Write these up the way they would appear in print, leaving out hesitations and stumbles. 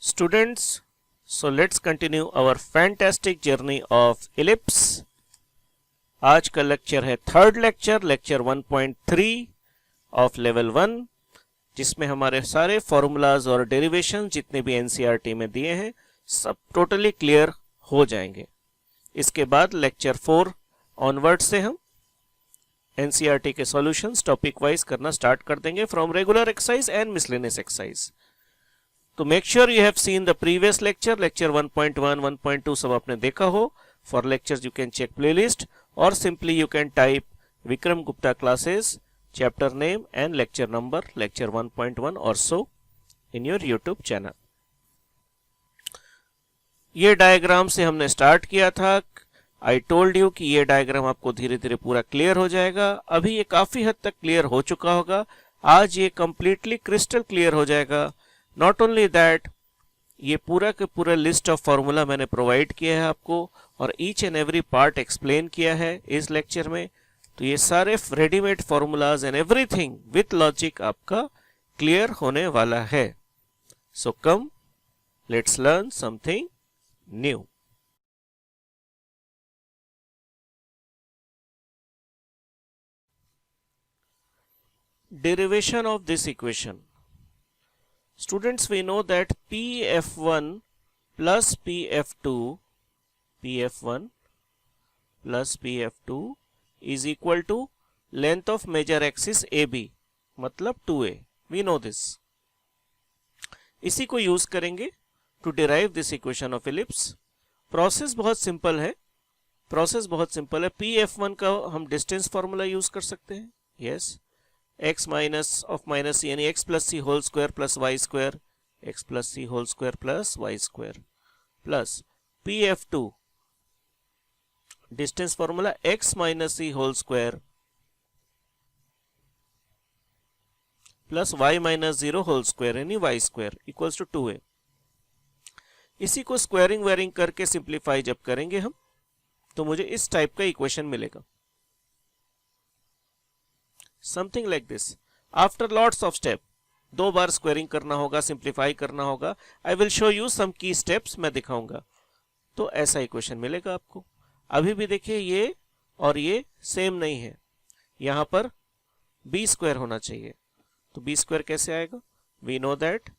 Students, so let's continue our fantastic journey of ellipse. आज का lecture है third lecture 1.3 of level 1, जिसमें हमारे सारे फॉर्मूलाज और डेरिवेशन जितने भी एनसीईआरटी में दिए हैं सब टोटली क्लियर हो जाएंगे। इसके बाद लेक्चर 4 ऑनवर्ड से हम एनसीईआरटी के सॉल्यूशंस टॉपिक वाइज करना स्टार्ट कर देंगे from regular exercise and miscellaneous exercise. तो make sure you have seen the previous lecture 1.1, 1.2 सब आपने देखा हो। For lectures you can check playlist और simply you can type Vikram Gupta classes chapter name and lecture number lecture 1.1 or so in your YouTube channel. ये diagram से हमने start किया था। I told you कि ये डायग्राम आपको धीरे धीरे पूरा क्लियर हो जाएगा। अभी ये काफी हद तक क्लियर हो चुका होगा, आज ये कंप्लीटली क्रिस्टल क्लियर हो जाएगा। नॉट ओनली दैट, ये पूरा के पूरा लिस्ट ऑफ फार्मूला मैंने प्रोवाइड किया है आपको और each and every part explain किया है इस लेक्चर में। तो ये सारे readymade formulas and everything with logic आपका क्लियर होने वाला है। So come let's learn something new. Derivation of this equation. Students, we know that PF1 plus PF2 is equal to length of major axis AB, मतलब 2A. We know this. इसी को use करेंगे to derive this equation of ellipse. Process बहुत simple है। PF1 का हम distance formula use कर सकते हैं। Yes, x minus of minus C यानी x plus C whole square plus Y square, x plus C whole square plus Y square plus PF2 distance formula x minus C whole square plus y minus 0 whole square यानी y square equals to 2a। इसी को squaring wearing करके simplify जब करेंगे हम तो मुझे इस टाइप का इक्वेशन मिलेगा, something like this. After lots of step, 2 बार स्क्वायरिंग करना होगा, सिंप्लीफाई करना होगा। I will show you some key steps, मैं दिखाऊंगा। तो ऐसा इक्वेशन मिलेगा आपको। अभी भी देखिए ये और ये सेम नहीं है, यहां पर बी स्क्वायर होना चाहिए। तो बी स्क्वायर कैसे आएगा? वी नो दैट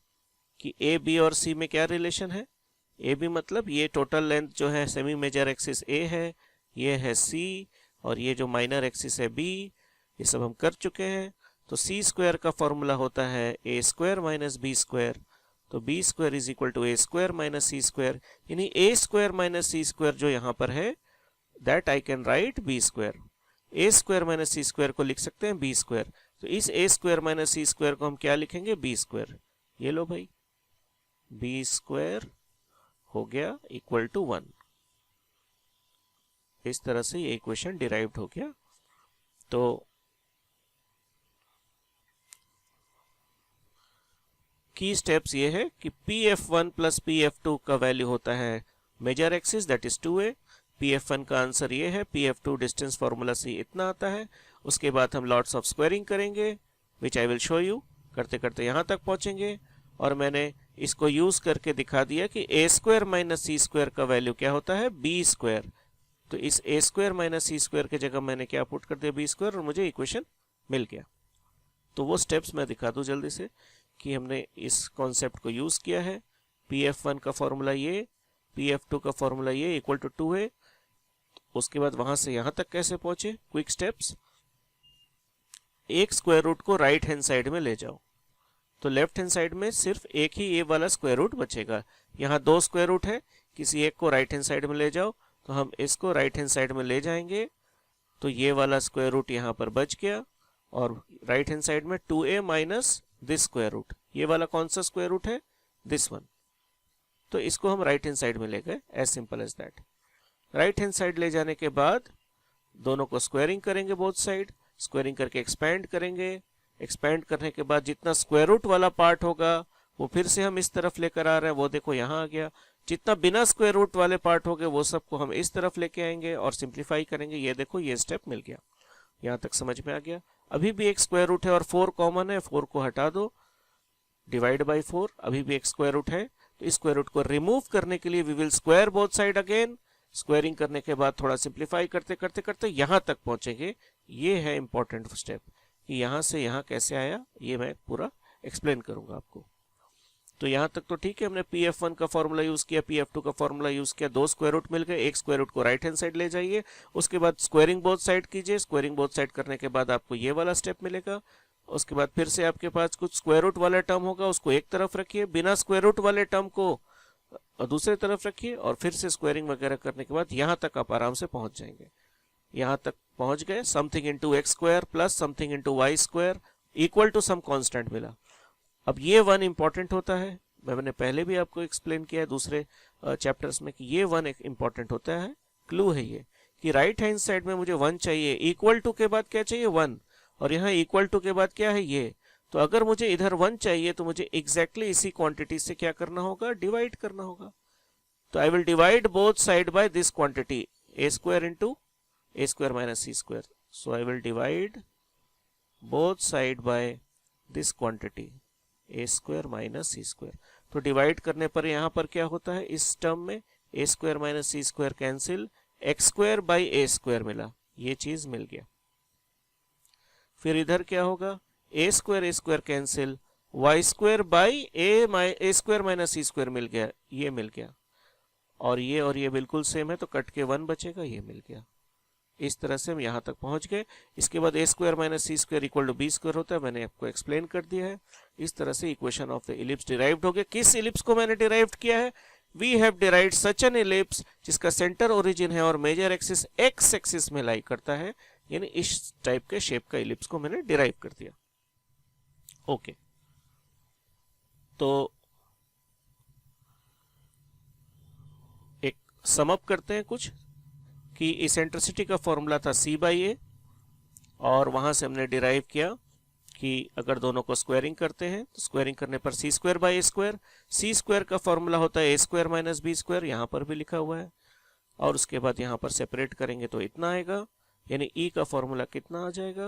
कि ए बी और सी में क्या रिलेशन है। ए बी मतलब ये टोटल लेंथ जो है सेमी मेजर एक्सिस ए है, ये है सी, और ये जो माइनर एक्सिस है बी, ये सब हम कर चुके हैं। तो सी स्क्वायर का फॉर्मूला होता है ए स्क्वायर माइनस बी स्क्वायर। तो b square is equal to A square minus C square, यानी a square minus C square जो यहां पर है that I can write b square. A square minus C square को लिख सकते हैं बी स्क्वायर। तो इस a square minus C square को हम क्या लिखेंगे? B square. ये लो भाई, बी स्क्वायर हो गया इक्वल टू 1। इस तरह से ये इक्वेशन डिराइव्ड हो गया। तो की स्टेप्स ये है कि PF1 प्लस PF2 का वैल्यू होता है major axis that is 2a। PF1 का आंसर ये है, PF2 डिस्टेंस फॉर्मूला से इतना आता है। उसके बाद हम लॉट्स ऑफ स्क्वायरिंग करेंगे विच आई विल शो यू। करते करते यहां तक पहुंचेंगे और मैंने इसको यूज करके दिखा दिया कि a square minus C square का वैल्यू क्या होता है? b square. तो इस a square minus C square की जगह मैंने क्या पुट कर दिया? b स्क्वायर, और मुझे इक्वेशन मिल गया। तो वो स्टेप्स मैं दिखा दूं जल्दी से कि हमने इस कॉन्सेप्ट को यूज किया है। PF1 का फॉर्मूला ये, PF2 का फॉर्मूला ये इक्वल टू 2 है। उसके बाद वहां से यहां तक कैसे पहुंचे? Quick steps. एक स्क्वायर रूट को राइट हैंड साइड में ले जाओ, तो लेफ्ट हैंड साइड में सिर्फ एक ही ये वाला स्क्वायर रूट बचेगा। यहाँ 2 स्क्वायर रूट है, किसी एक को राइट हैंड साइड में ले जाओ, तो हम इसको राइट हैंड साइड में ले जाएंगे। तो ये वाला स्क्वायर रूट यहाँ पर बच गया और राइट हैंड साइड में 2a minus this square root. ये वाला कौन सा स्क्वायर रूट है? This one. तो इसको हम राइट हैंड साइड में ले गए, as simple as that. Right hand side ले जाने के बाद दोनों को स्क्वायरिंग करेंगे, बोथ साइड स्क्वायरिंग करके एक्सपैंड करेंगे। एक्सपैंड करने के बाद जितना स्क्वायर रूट वाला पार्ट होगा वो फिर से हम इस तरफ लेकर आ रहे हैं, वो देखो यहाँ आ गया। जितना बिना स्क्वायर रूट वाले पार्ट हो गए वो सबको हम इस तरफ लेके आएंगे और सिंप्लीफाई करेंगे। ये देखो ये स्टेप मिल गया, यहाँ तक समझ में आ गया। अभी भी एक स्क्वायर रूट है और 4 कॉमन है, 4 को हटा दो, डिवाइड बाई 4। अभी भी एक स्क्वायर रूट है तो इस स्क्वायर रूट को रिमूव करने के लिए we will square both side again. Squaring करने के बाद थोड़ा सिंप्लीफाई करते करते करते यहां तक पहुंचेंगे। ये है इंपॉर्टेंट स्टेप कि यहां से यहां कैसे आया, ये मैं पूरा एक्सप्लेन करूंगा आपको। तो यहां तक तो ठीक है, हमने pf1 का फॉर्मूला यूज किया, pf2 का फॉर्मूला यूज किया, दो स्क्वायर रूट मिल गए, एक स्क्वायर रूट को राइट हैंड साइड ले जाइए, उसके बाद स्क्वायरिंग बोथ साइड कीजिए। स्क्वायरिंग बोथ साइड करने के बाद आपको ये वाला स्टेप मिलेगा। उसके बाद फिर से आपके पास कुछ स्क्वायर रूट वाला टर्म होगा, उसको एक तरफ रखिए, बिना स्क्वायर रूट वाले टर्म को दूसरे तरफ रखिए, और फिर से स्क्वायरिंग वगैरह करने के बाद यहां तक आप आराम से पहुंच जाएंगे। यहां तक पहुंच गए, something into x square plus something into y square equal to some constant मिला। अब ये वन इंपॉर्टेंट होता है, मैंने पहले भी आपको एक्सप्लेन किया है दूसरे चैप्टर्स में कि ये वन एक इंपॉर्टेंट होता है। क्लू है ये कि राइट हैंड साइड में मुझे वन चाहिए, इक्वल टू के बाद क्या चाहिए, वन, और यहाँ इक्वल टू के बाद क्या है, ये। तो अगर मुझे इधर वन चाहिए तो मुझे एग्जैक्टली इसी क्वांटिटी से क्या करना होगा, डिवाइड करना होगा। तो I will divide both side by this quantity, a square into a square minus C square. So I will divide both side by this quantity a square minus C square. तो divide करने पर यहां पर क्या होता है, इस term में A square minus C square cancel, X square by A square मिला, ये चीज मिल गया। फिर इधर क्या होगा, A square cancel, Y square by A square minus C square मिल गया, ये मिल गया। और ये बिल्कुल सेम है तो कट के वन बचेगा, ये मिल गया। इस तरह से हम यहां तक पहुंच गए। इसके बाद A square minus C square equal to B square होता है, मैंने आपको एक्सप्लेन कर दिया है। इस तरह से equation of the ellipse derived हो गया। किस इलिप्स को मैंने डिराइव्ड किया है, we have derived such an ellipse जिसका सेंटर ओरिजिन है और मेजर एक्सिस एक्स एक्सिस में लाई करता है, यानी इस टाइप के शेप का इलिप्स को मैंने डिराइव कर दिया। ओके, तो एक सम अप करते हैं कुछ कि इसेंट्रिसिटी का फॉर्मूला था c बाई ए, और वहां से हमने डिराइव किया कि अगर दोनों को स्क्वायरिंग करते हैं तो स्क्वायरिंग करने पर C square by A square. C square का फॉर्मूला होता है ए स्क्वायर माइनस बी स्क्वायर, यहां पर भी लिखा हुआ है। और उसके बाद यहां पर सेपरेट करेंगे तो इतना आएगा, यानी ई का फॉर्मूला कितना आ जाएगा,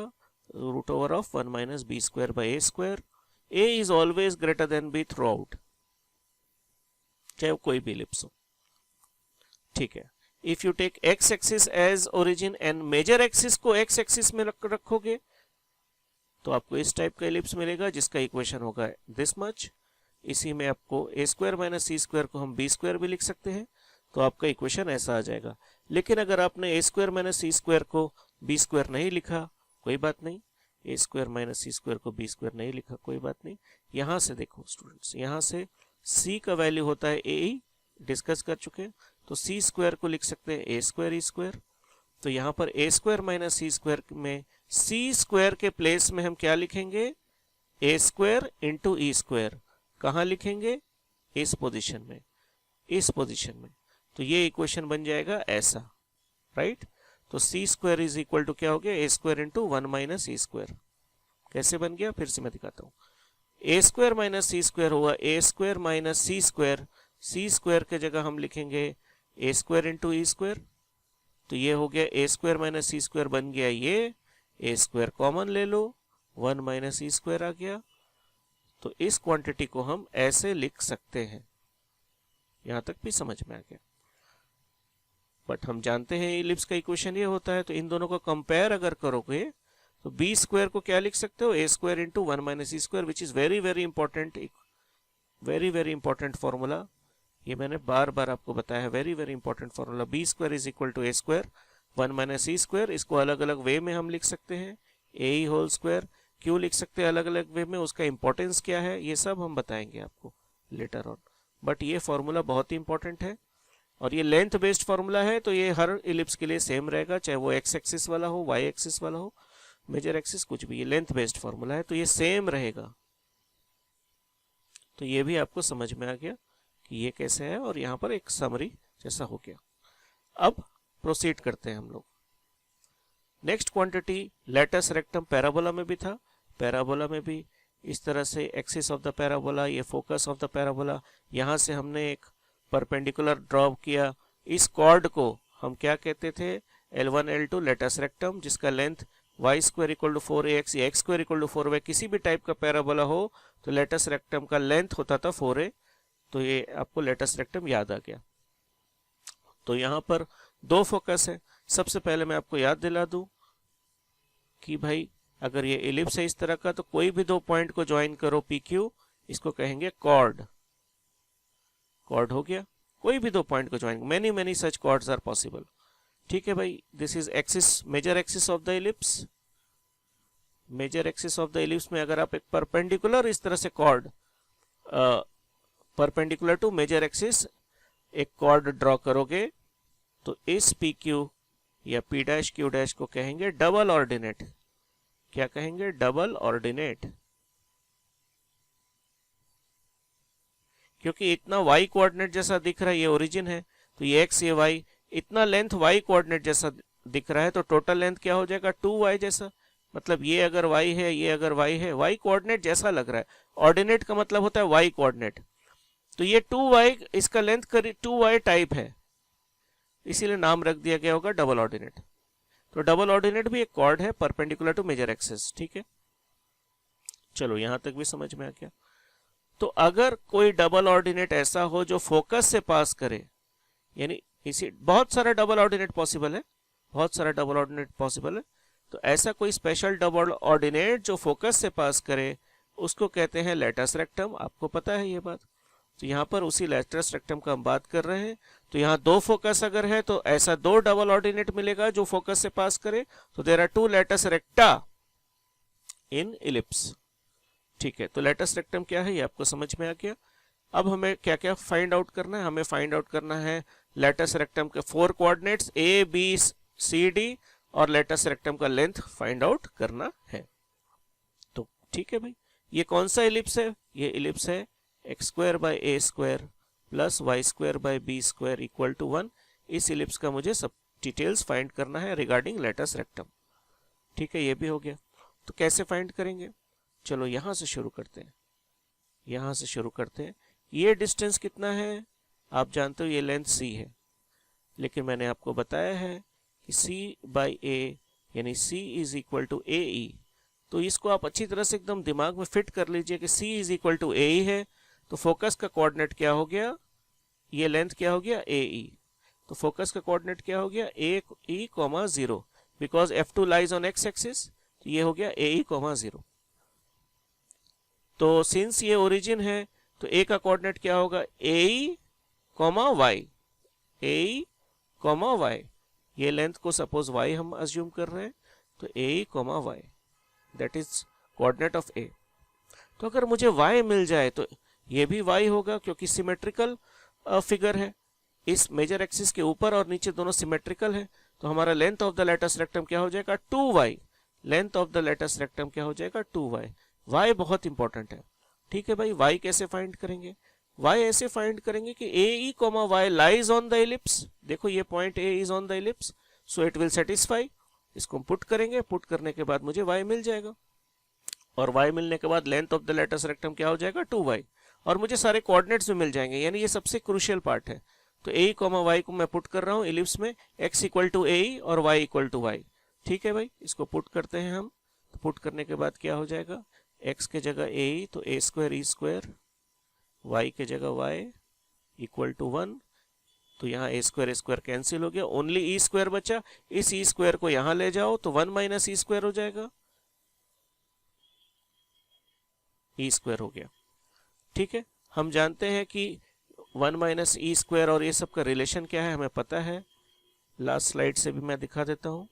root over of 1 minus B square by A square. A is always greater than b throughout, चाहे कोई भी इलिप्स हो, ठीक है। If you take x axis as origin and major axis को एक्स एक्सिस में रखोगे तो आपको इस टाइप का इलिप्स मिलेगा जिसका इक्वेशन होगा दिस मच। इसी में आपको ए स्क्वायर माइनस सी स्क्वायर को हम बी स्क्वायर भी लिख सकते हैं, तो आपका इक्वेशन ऐसा आ जाएगा। लेकिन अगर आपने ए स्क्वायर माइनस सी स्क्वायर को बी स्क्वायर नहीं लिखा, कोई बात नहीं, ए स्क्वायर माइनस सी स्क्वायर को बी स्क्वायर नहीं लिखा, कोई बात नहीं। यहां से देखो स्टूडेंट्स, यहां से सी का वैल्यू होता है ए, डिस्कस कर चुके हैं, तो सी स्क्वायर को लिख सकते हैं ए स्क्वायर ई स्क्वायर। तो यहां पर ए स्क्वायर माइनस सी स्क्वायर में सी स्क्वायर के प्लेस में हम क्या लिखेंगे, ए स्क्वायर इंटू ई स्क्वायर। कहां लिखेंगे, इस पोजीशन में, इस पोजीशन में। तो ये इक्वेशन बन जाएगा ऐसा, राइट। तो सी स्क्वायर इज इक्वल टू क्या हो गया, ए square into 1 minus E square. कैसे बन गया, फिर से मैं दिखाता हूं। ए स्क्वायर माइनस सी स्क्वायर हुआ ए स्क्वायर माइनस सी स्क्वायर, सी स्क्वायर के जगह हम लिखेंगे ए स्क्वायर इंटू ई स्क्वायर। तो ये हो गया ए स्क्वायर माइनस सी स्क्वायर बन गया ये, ए स्क्वायर कॉमन ले लो, 1 माइनस ई स्क्वायर आ गया। तो इस क्वांटिटी को हम ऐसे लिख सकते हैं। यहां तक भी समझ में आ गया। बट हम जानते हैं इलिप्स का इक्वेशन ये होता है, तो इन दोनों को कंपेयर अगर करोगे तो बी स्क्वायर को क्या लिख सकते हो, A square into 1 minus E square, which is very very important, very very important formula. ये मैंने बार बार आपको बताया है, very very important formula. B square is equal to A square 1 minus E square. इसको अलग अलग वे में हम लिख सकते हैं, ए होल स्क्वायर। क्यों लिख सकते हैं अलग अलग वे में, उसका इंपॉर्टेंस क्या है, ये सब हम बताएंगे आपको लेटर ऑन। बट ये फॉर्मूला बहुत ही इंपॉर्टेंट है, और ये लेंथ बेस्ड फॉर्मूला है, तो ये हर इलिप्स के लिए सेम रहेगा, चाहे वो एक्स एक्सिस वाला हो, वाई एक्सिस वाला हो, मेजर एक्सिस, कुछ भी। ये लेंथ बेस्ड फॉर्मूला है तो ये सेम रहेगा। तो ये भी आपको समझ में आ गया कि ये कैसे है, और यहाँ पर एक समरी जैसा हो गया। अब प्रोसीड करते हैं हम लोग। Next quantity latus rectum parabola में भी था। पैराबोला में भी इस तरह से एक्सिस ऑफ द पैराबोला, ये फोकस ऑफ द पैराबोला, यहाँ से हमने एक परपेंडिकुलर ड्रॉ किया। इस कॉर्ड को हम क्या कहते थे, L1 L2 लेटस रेक्टम, जिसका length y square equal to 4ax या x square equal to 4y, किसी भी टाइप का पैराबोला हो तो लेटस रेक्टम का लेंथ होता था 4a। तो ये आपको लेटेस्ट रेक्टम याद आ गया। तो यहाँ पर दो फोकस है। सबसे पहले मैं आपको याद दिला दूं कि भाई अगर ये एलिप्स है इस तरह का, तो कोई भी दो पॉइंट को ज्वाइन करो पी क्यू, इसको कहेंगे कॉर्ड। कॉर्ड हो गया, कोई भी दो पॉइंट को join, many many such chords are possible. ठीक है भाई, this is axis, major axis of the ellipse. Major axis of the ellipse में अगर आप एक परपेंडिकुलर इस तरह से chord perpendicular to major axis एक कॉर्ड ड्रॉ करोगे, तो इस पी क्यू या पी डैश क्यू डैश को कहेंगे डबल ऑर्डिनेट। क्या कहेंगे? Double ordinate. क्योंकि इतना y कोऑर्डिनेट जैसा दिख रहा है, ये ओरिजिन है, तो ये x ये y, इतना लेंथ y कोऑर्डिनेट जैसा दिख रहा है, तो टोटल लेंथ क्या हो जाएगा? 2y जैसा। मतलब ये अगर y है, ये अगर y है, y कोऑर्डिनेट जैसा लग रहा है। ऑर्डिनेट का मतलब होता है y कोऑर्डिनेट। तो ये 2y, इसका लेंथ करीब 2y टाइप है, इसीलिए नाम रख दिया गया होगा डबल ऑर्डिनेट। तो डबल ऑर्डिनेट भी एक कॉर्ड है परपेंडिकुलर टू मेजर एक्सिस। ठीक है, चलो यहां तक भी समझ में आ गया। तो अगर कोई डबल ऑर्डिनेट ऐसा हो जो फोकस से पास करे, यानी इसी बहुत सारा डबल ऑर्डिनेट पॉसिबल है, बहुत सारा डबल ऑर्डिनेट पॉसिबल है, तो ऐसा कोई स्पेशल डबल ऑर्डिनेट जो फोकस से पास करे उसको कहते हैं लेटस रेक्टम। आपको पता है ये बात। तो यहाँ पर उसी लेटस रेक्टम का हम बात कर रहे हैं। तो यहाँ दो फोकस अगर है तो ऐसा दो डबल ऑर्डिनेट मिलेगा जो फोकस से पास करे। तो there are two latus recta in ellipse. ठीक है, तो लेटस रेक्टम क्या है ये आपको समझ में आ गया। अब हमें क्या क्या फाइंड आउट करना है? हमें फाइंड आउट करना है लेटस रेक्टम के 4 coordinates a B C d, और लेटस रेक्टम का लेंथ फाइंड आउट करना है। तो ठीक है भाई, ये कौन सा इलिप्स है? ये इलिप्स है x square by A square plus Y square by B square equal to 1। इस इलिप्स का मुझे सब डिटेल्स फाइंड करना है रिगार्डिंग लेटस रेक्टम। ठीक है, ये भी हो गया। तो कैसे फाइंड करेंगे? चलो यहां से शुरू करते हैं। यहां से शुरू करते हैं। ये डिस्टेंस कितना है? आप जानते हो ये लेंथ c है, लेकिन मैंने आपको बताया है कि c बाई ए यानी c इज इक्वल टू ए ई। तो इसको आप अच्छी तरह से एकदम दिमाग में फिट कर लीजिए कि c इज इक्वल टू ए ई है। तो फोकस का कोऑर्डिनेट क्या हो गया? ये लेंथ क्या हो गया? ए ई। तो फोकस का कोऑर्डिनेट क्या हो गया? A E comma 0, because f2 lies on x axis. तो ये हो गया ए ई कॉमा 0। तो सिंस ये ओरिजिन है तो a का कोऑर्डिनेट क्या होगा? A E comma Y, A E comma Y. ये लेंथ को सपोज y हम अज्यूम कर रहे हैं, तो A E comma Y that is coordinate of a। तो अगर मुझे y मिल जाए तो ये भी y होगा, क्योंकि सिमेट्रिकल फिगर है। इस मेजर एक्सिस के ऊपर और नीचे दोनों सिमेट्रिकल है। तो हमारा length of the latus rectum क्या हो जाएगा? 2y। Length of the latus rectum क्या हो जाएगा? 2y। y बहुत इंपॉर्टेंट है। ठीक है भाई, y कैसे फाइंड करेंगे? y ऐसे फाइंड करेंगे कि A E comma Y lies on the ellipse. देखो ये point a is on the ellipse, so it will satisfy. इसको हम पुट करेंगे, पुट करने के बाद मुझे y मिल जाएगा, और y मिलने के बाद length of the latus rectum क्या हो जाएगा? 2y, और मुझे सारे कोऑर्डिनेट्स भी मिल जाएंगे। यानी ये सबसे क्रूशियल पार्ट है। तो ए कॉमा वाई को मैं पुट कर रहा हूँ इलिप्स में, x इक्वल टू ए और y इक्वल टू वाई। ठीक है भाई, इसको पुट करते हैं हम। तो पुट करने के बाद क्या हो जाएगा? x के जगह ए, तो ए स्क्वायर ई स्क्वायर, y के जगह y इक्वल टू 1। तो यहाँ ए स्क्वायर कैंसिल हो गया, ओनली ई स्क्वायर बचा। इस ई स्क्वायर को यहाँ ले जाओ तो 1 माइनस ई स्क्वायर हो जाएगा, ई स्क्वायर हो गया। ठीक है, हम जानते हैं कि 1 माइनस ई स्क्वायर और ये सब का रिलेशन क्या है, हमें पता है। लास्ट स्लाइड से भी मैं दिखा देता हूँ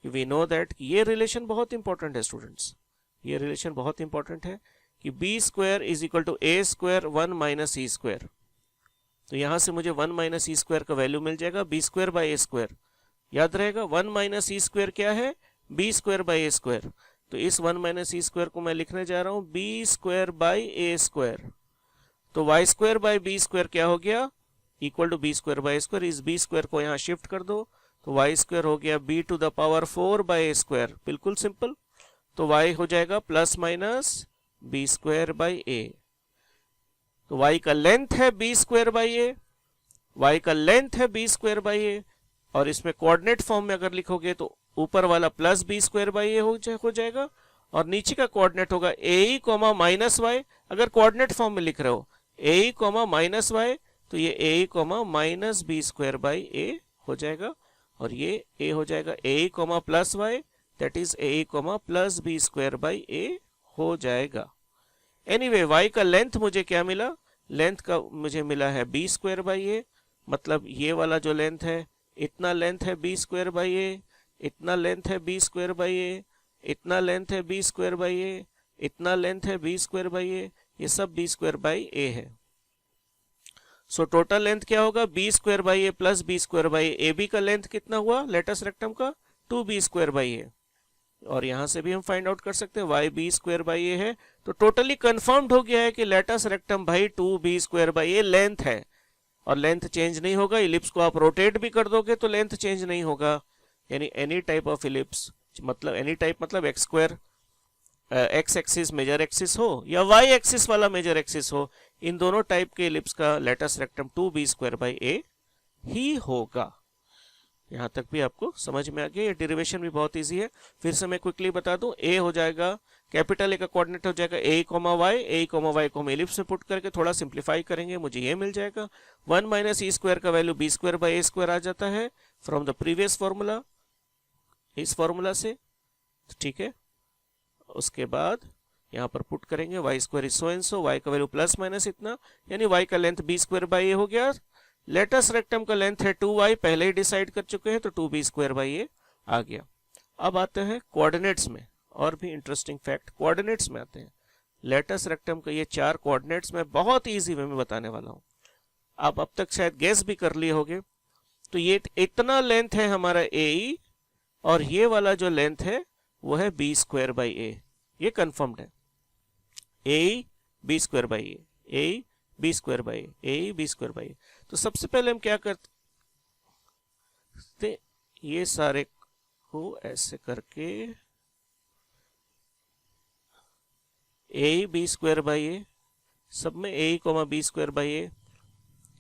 कि वी नो दैट ये रिलेशन बहुत इंपॉर्टेंट है स्टूडेंट्स। ये रिलेशन बहुत इंपॉर्टेंट है कि b square is equal to A square 1 minus E square. तो यहाँ से मुझे 1 माइनस ई स्क्वायर का वैल्यू मिल जाएगा b square by A square. याद रहेगा 1 माइनस ई स्क्वायर क्या है? B square by A square. तो इस 1 माइनस ई स्क्वायर को मैं लिखने जा रहा हूँ B square by A square. तो Y square by B square क्या हो गया? Equal to B square by A square. इस बी स्क्वायर को यहाँ शिफ्ट कर दो, तो वाई स्क्वायर हो गया B to the power 4 by A square. बिल्कुल सिंपल। तो y हो जाएगा plus minus B square by A. तो y का लेंथ है B square by A, y का लेंथ है बी स्क्वायर बाई ए, और इसमें कोऑर्डिनेट फॉर्म में अगर लिखोगे तो ऊपर वाला plus B square by A हो जाएगा, और नीचे का कोऑर्डिनेट होगा A E comma minus Y. अगर कोऑर्डिनेट फॉर्म में लिख रहे हो ए कॉमा माइनस वाई, तो ये A comma minus B square by A हो जाएगा, और ये ए हो जाएगा A comma plus Y, that is A comma plus B square by A हो जाएगा। एनीवे वाई का लेंथ मुझे क्या मिला, लेंथ का मुझे मिला है बी स्क्वायर बाई ए, मतलब ये वाला जो लेंथ है इतना लेंथ है बी स्क्वायर बाई ए, इतना लेंथ है बी स्क्वायर बाई ए, इतना लेंथ है बी स्क्वायर बाई ए, इतना लेंथ है बी स्क्वायर बाई ए, ये सब बी स्क्वायर बाई ए है। सो टोटल लेंथ क्या होगा, b square by a plus B square by A b का लेंथ कितना हुआ लेटस रेक्टम का, 2b स्क्वायर बाई ए, और यहां से भी हम फाइंड आउट कर सकते हैं वाई बी स्क्वायर बाई ए है। तो टोटली कंफर्म्ड हो गया है कि लेटस रेक्टम भाई 2b square by A length है, और लेंथ चेंज नहीं होगा। इलिप्स को आप रोटेट भी कर दोगे तो लेंथ चेंज नहीं होगा, यानी एनी टाइप ऑफ इलिप्स, मतलब एनी टाइप मतलब X square, X axis major axis हो या वाई एक्सिस वाला मेजर एक्सिस हो, इन दोनों टाइप के इलिप्स का latus rectum 2b square by A ही होगा। यहां तक भी आपको समझ में आ गया, ये डेरिवेशन भी बहुत इजी है। फिर से मैं क्विकली बता दूं, ए हो जाएगा कैपिटल ए का कोऑर्डिनेट हो जाएगा ए कॉमा वाई को हम इलिप्स में पुट करके थोड़ा सिंप्लीफाई करेंगे, मुझे ये मिल जाएगा 1 माइनस ई स्क्वायर का value B square by A square आ जाता है फ्रॉम द प्रीवियस फॉर्मूला, इस फॉर्मूला से, ठीक है। उसके बाद यहाँ पर पुट करेंगे Y square is so and so, Y का वैल्यू प्लस माइनस इतना, यानी वाई का length B square by A हो गया। लेटस रेक्टम का लेंथ है 2y, पहले ही डिसाइड कर चुके हैं, तो 2b स्क्वायर बाई ए आ गया। अब आते हैं कोऑर्डिनेट्स में, और भी इंटरेस्टिंग फैक्ट कोऑर्डिनेट्स में आते हैं। लेटस रेक्टम का ये 4 कोऑर्डिनेट्स में बहुत इजी वे में बताने वाला हूँ, आप अब तक शायद गेस भी कर लिए होंगे। तो ये इतना लेंथ है हमारा ए, और ये वाला जो लेंथ है वो है बी स्क्वायर बाई ए, ये कंफर्म्ड है। A B square by A B square by A B square by. तो सबसे पहले हम क्या करते, ये सारे को ऐसे करके A B square by A, सब में A comma B square by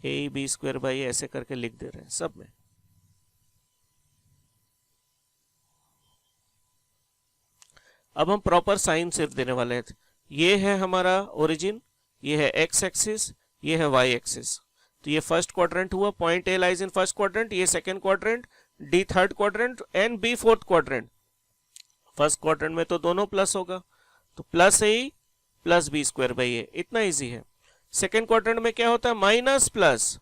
A B square by ऐसे करके लिख दे रहे हैं सब में। अब हम प्रॉपर साइन सिर्फ देने वाले हैं। ये है हमारा ओरिजिन, ये है एक्स एक्सिस, ये है वाई एक्सिस। तो ये फर्स्ट क्वाड्रेंट हुआ, point A lies in first quadrant, ये second quadrant, D third quadrant and B fourth quadrant. First quadrant में तो दोनों प्लस होगा, तो plus A plus B square by A, इतना इजी है। सेकंड क्वाड्रेंट में क्या होता है, माइनस प्लस,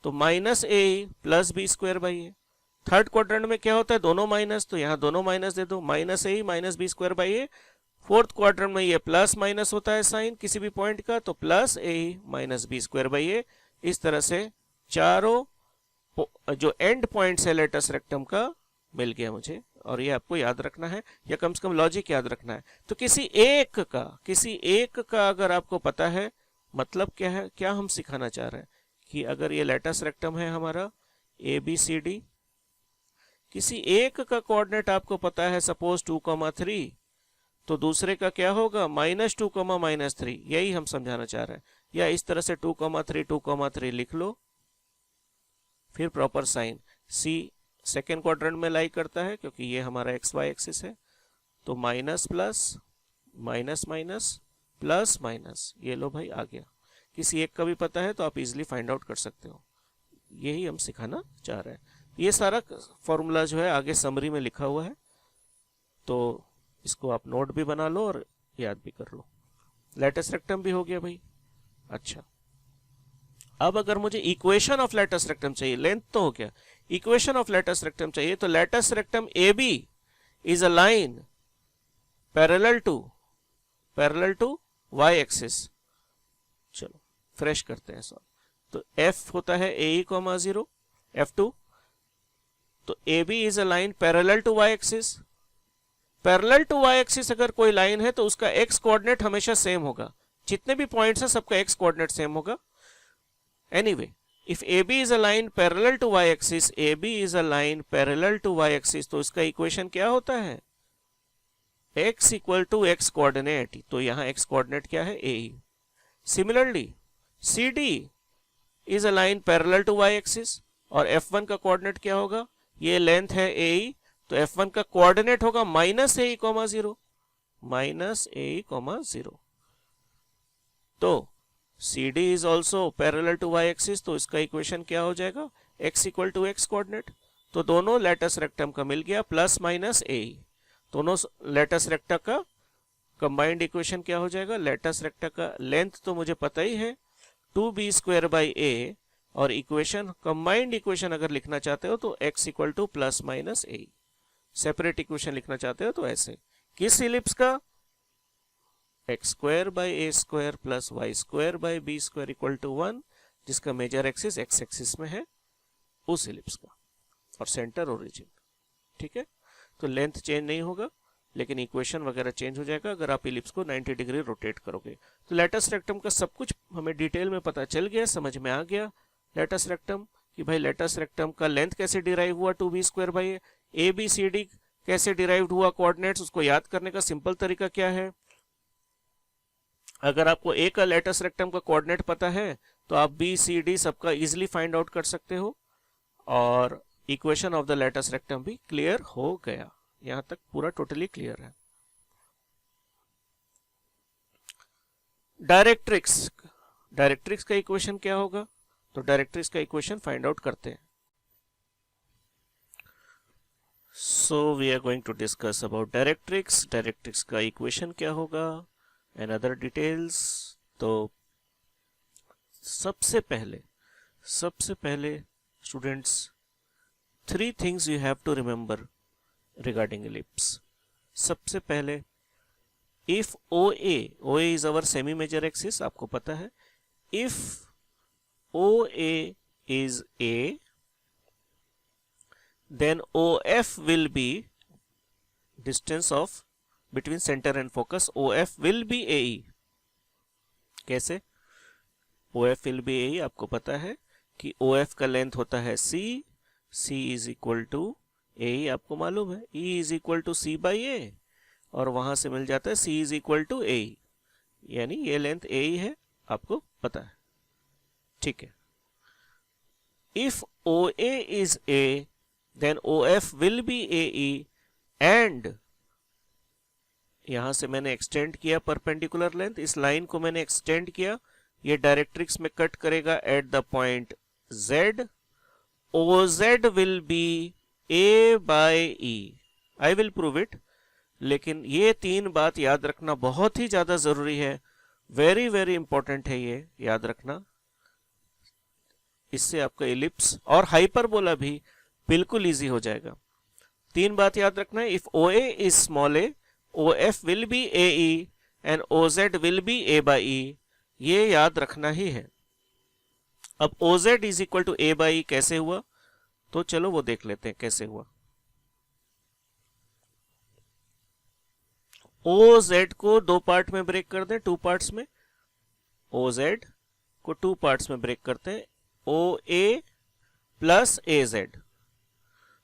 तो minus A plus B square by A. Third quadrant में क्या होता है, दोनों माइनस, तो यहाँ दोनों माइनस दे दो, minus a minus B square by a. Fourth quadrant में ये प्लस माइनस होता है साइन किसी भी पॉइंट का, तो plus A minus B square by A. इस तरह से चारों जो एंड पॉइंट्स है लेटस रेक्टम का मिल गया मुझे, और ये आपको याद रखना है, या कम से कम लॉजिक याद रखना है। तो किसी एक का अगर आपको पता है, मतलब क्या है, क्या हम सिखाना चाह रहे हैं कि अगर ये लेटस रेक्टम है हमारा ए बी सी डी, किसी एक का कोऑर्डिनेट आपको पता है सपोज 2,3, तो दूसरे का क्या होगा -2, -3, यही हम समझाना चाह रहे हैं। या इस तरह से 2,3 लिख लो, फिर प्रॉपर साइन। सी सेकेंड क्वाड्रेंट में लाई करता है क्योंकि ये हमारा एक्स वाई एक्सिस है, तो minus plus minus minus plus minus, ये लो भाई आ गया। किसी एक का भी पता है तो आप इजीली फाइंड आउट कर सकते हो, यही हम सिखाना चाह रहे हैं। ये सारा फॉर्मूला जो है आगे समरी में लिखा हुआ है, तो इसको आप नोट भी बना लो और याद भी कर लो। लेटस रेक्टम भी हो गया भाई। अच्छा, अब अगर मुझे इक्वेशन ऑफ लेटस रेक्टम चाहिए, लेंथ तो हो गया, इक्वेशन ऑफ लेटस रेक्टम चाहिए, तो latus rectum a B is a line parallel to Y axis. चलो फ्रेश करते हैं सॉल्व। तो एफ होता है ए कॉमा 0 F2, तो A B is a line parallel to Y axis. Parallel to Y axis अगर कोई लाइन है तो उसका एक्स कोऑर्डिनेट हमेशा सेम होगा, जितने भी पॉइंट्स हैं सबका एक्स कोऑर्डिनेट सेम होगा। Anyway, if AB is a line parallel to y axis, AB is a line parallel to y axis, तो इसका इक्वेशन क्या होता है, x equal to x coordinate, तो यहाँ x कोऑर्डिनेट क्या है A। Similarly CD is a line parallel to y axis, और F1 का कोऑर्डिनेट क्या होगा, ये लेंथ है A, तो F1 का कोऑर्डिनेट होगा -A, -A, 0। तो C D is also parallel to Y axis, तो इसका इक्वेशन क्या हो जाएगा, x equal to X coordinate. तो दोनों लेटस रेक्टम का मिल गया प्लस माइनस ए, दोनों लेटस रेक्टा का कंबाइंड इक्वेशन क्या हो जाएगा, लेटस रेक्टा का लेंथ तो मुझे पता ही है 2b स्क्वायर बाई ए, और इक्वेशन कंबाइंड इक्वेशन अगर लिखना चाहते हो तो x equal to plus minus A. Separate equation लिखना चाहते हो तो ऐसे, किस इलिप्स का, X square by A square plus Y square by B square equal to 1, जिसका मेजर एक्सिस एक्स एक्सिस में है, उस इलिप्स का, और सेंटर ओरिजिन। ठीक है, तो लेंथ चेंज नहीं होगा लेकिन इक्वेशन वगैरह चेंज हो जाएगा अगर आप इलिप्स को 90 डिग्री रोटेट करोगे। तो लेटस रेक्टम का सब कुछ हमें डिटेल में पता चल गया, समझ में आ गया लेटस रेक्टम कि भाई लेटस रेक्टम का लेंथ कैसे डिराइव हुआ 2b square by A, B C D कैसे डिराइव हुआ कोऑर्डिनेट्स, उसको याद करने का सिंपल तरीका क्या है, अगर आपको ए का लेटस रेक्टम का कोऑर्डिनेट पता है तो आप बी सी डी सबका इजिली फाइंड आउट कर सकते हो, और equation of the latus rectum भी क्लियर हो गया। यहां तक पूरा टोटली क्लियर है। डायरेक्ट्रिक्स, डायरेक्ट्रिक्स का इक्वेशन क्या होगा, तो डायरेक्ट्रिक्स का इक्वेशन फाइंड आउट करते हैं। So we are going to discuss about directrix. Directrix का इक्वेशन क्या होगा एंड अदर डिटेल्स। तो सबसे पहले students, 3 things you have to remember regarding ellipse. सबसे पहले, if OA is our semi major axis, आपको पता है, if OA is A, then OF will be distance of between center and focus, OF will be AE। कैसे, OF will be AE आपको पता है कि OF का लेंथ होता है C is equal to A, आपको मालूम है E is equal to C by A, और वहां से मिल जाता है C is equal to A, यानी ये लेंथ ए ही है, आपको पता है। ठीक है, if O A is A then O F will be A E, and यहां से मैंने एक्सटेंड किया परपेंडिकुलर लेंथ, इस लाइन को मैंने एक्सटेंड किया, ये डायरेक्ट्रिक्स में कट करेगा at the point Z, OZ will be A by E। I will prove it, लेकिन ये 3 बात याद रखना बहुत ही ज्यादा जरूरी है, वेरी वेरी इंपॉर्टेंट है, ये याद रखना। इससे आपका इलिप्स और हाइपरबोला भी बिल्कुल इजी हो जाएगा। 3 बात याद रखना है, if OA is small a, OF will be AE and OZ will be A by E, ये याद रखना ही है। अब OZ is equal to A by कैसे हुआ, तो चलो वो देख लेते हैं कैसे हुआ। OZ को 2 पार्ट में ब्रेक कर दें, 2 पार्ट्स में, OZ को 2 पार्ट्स में ब्रेक करते हैं, OA प्लस AZ।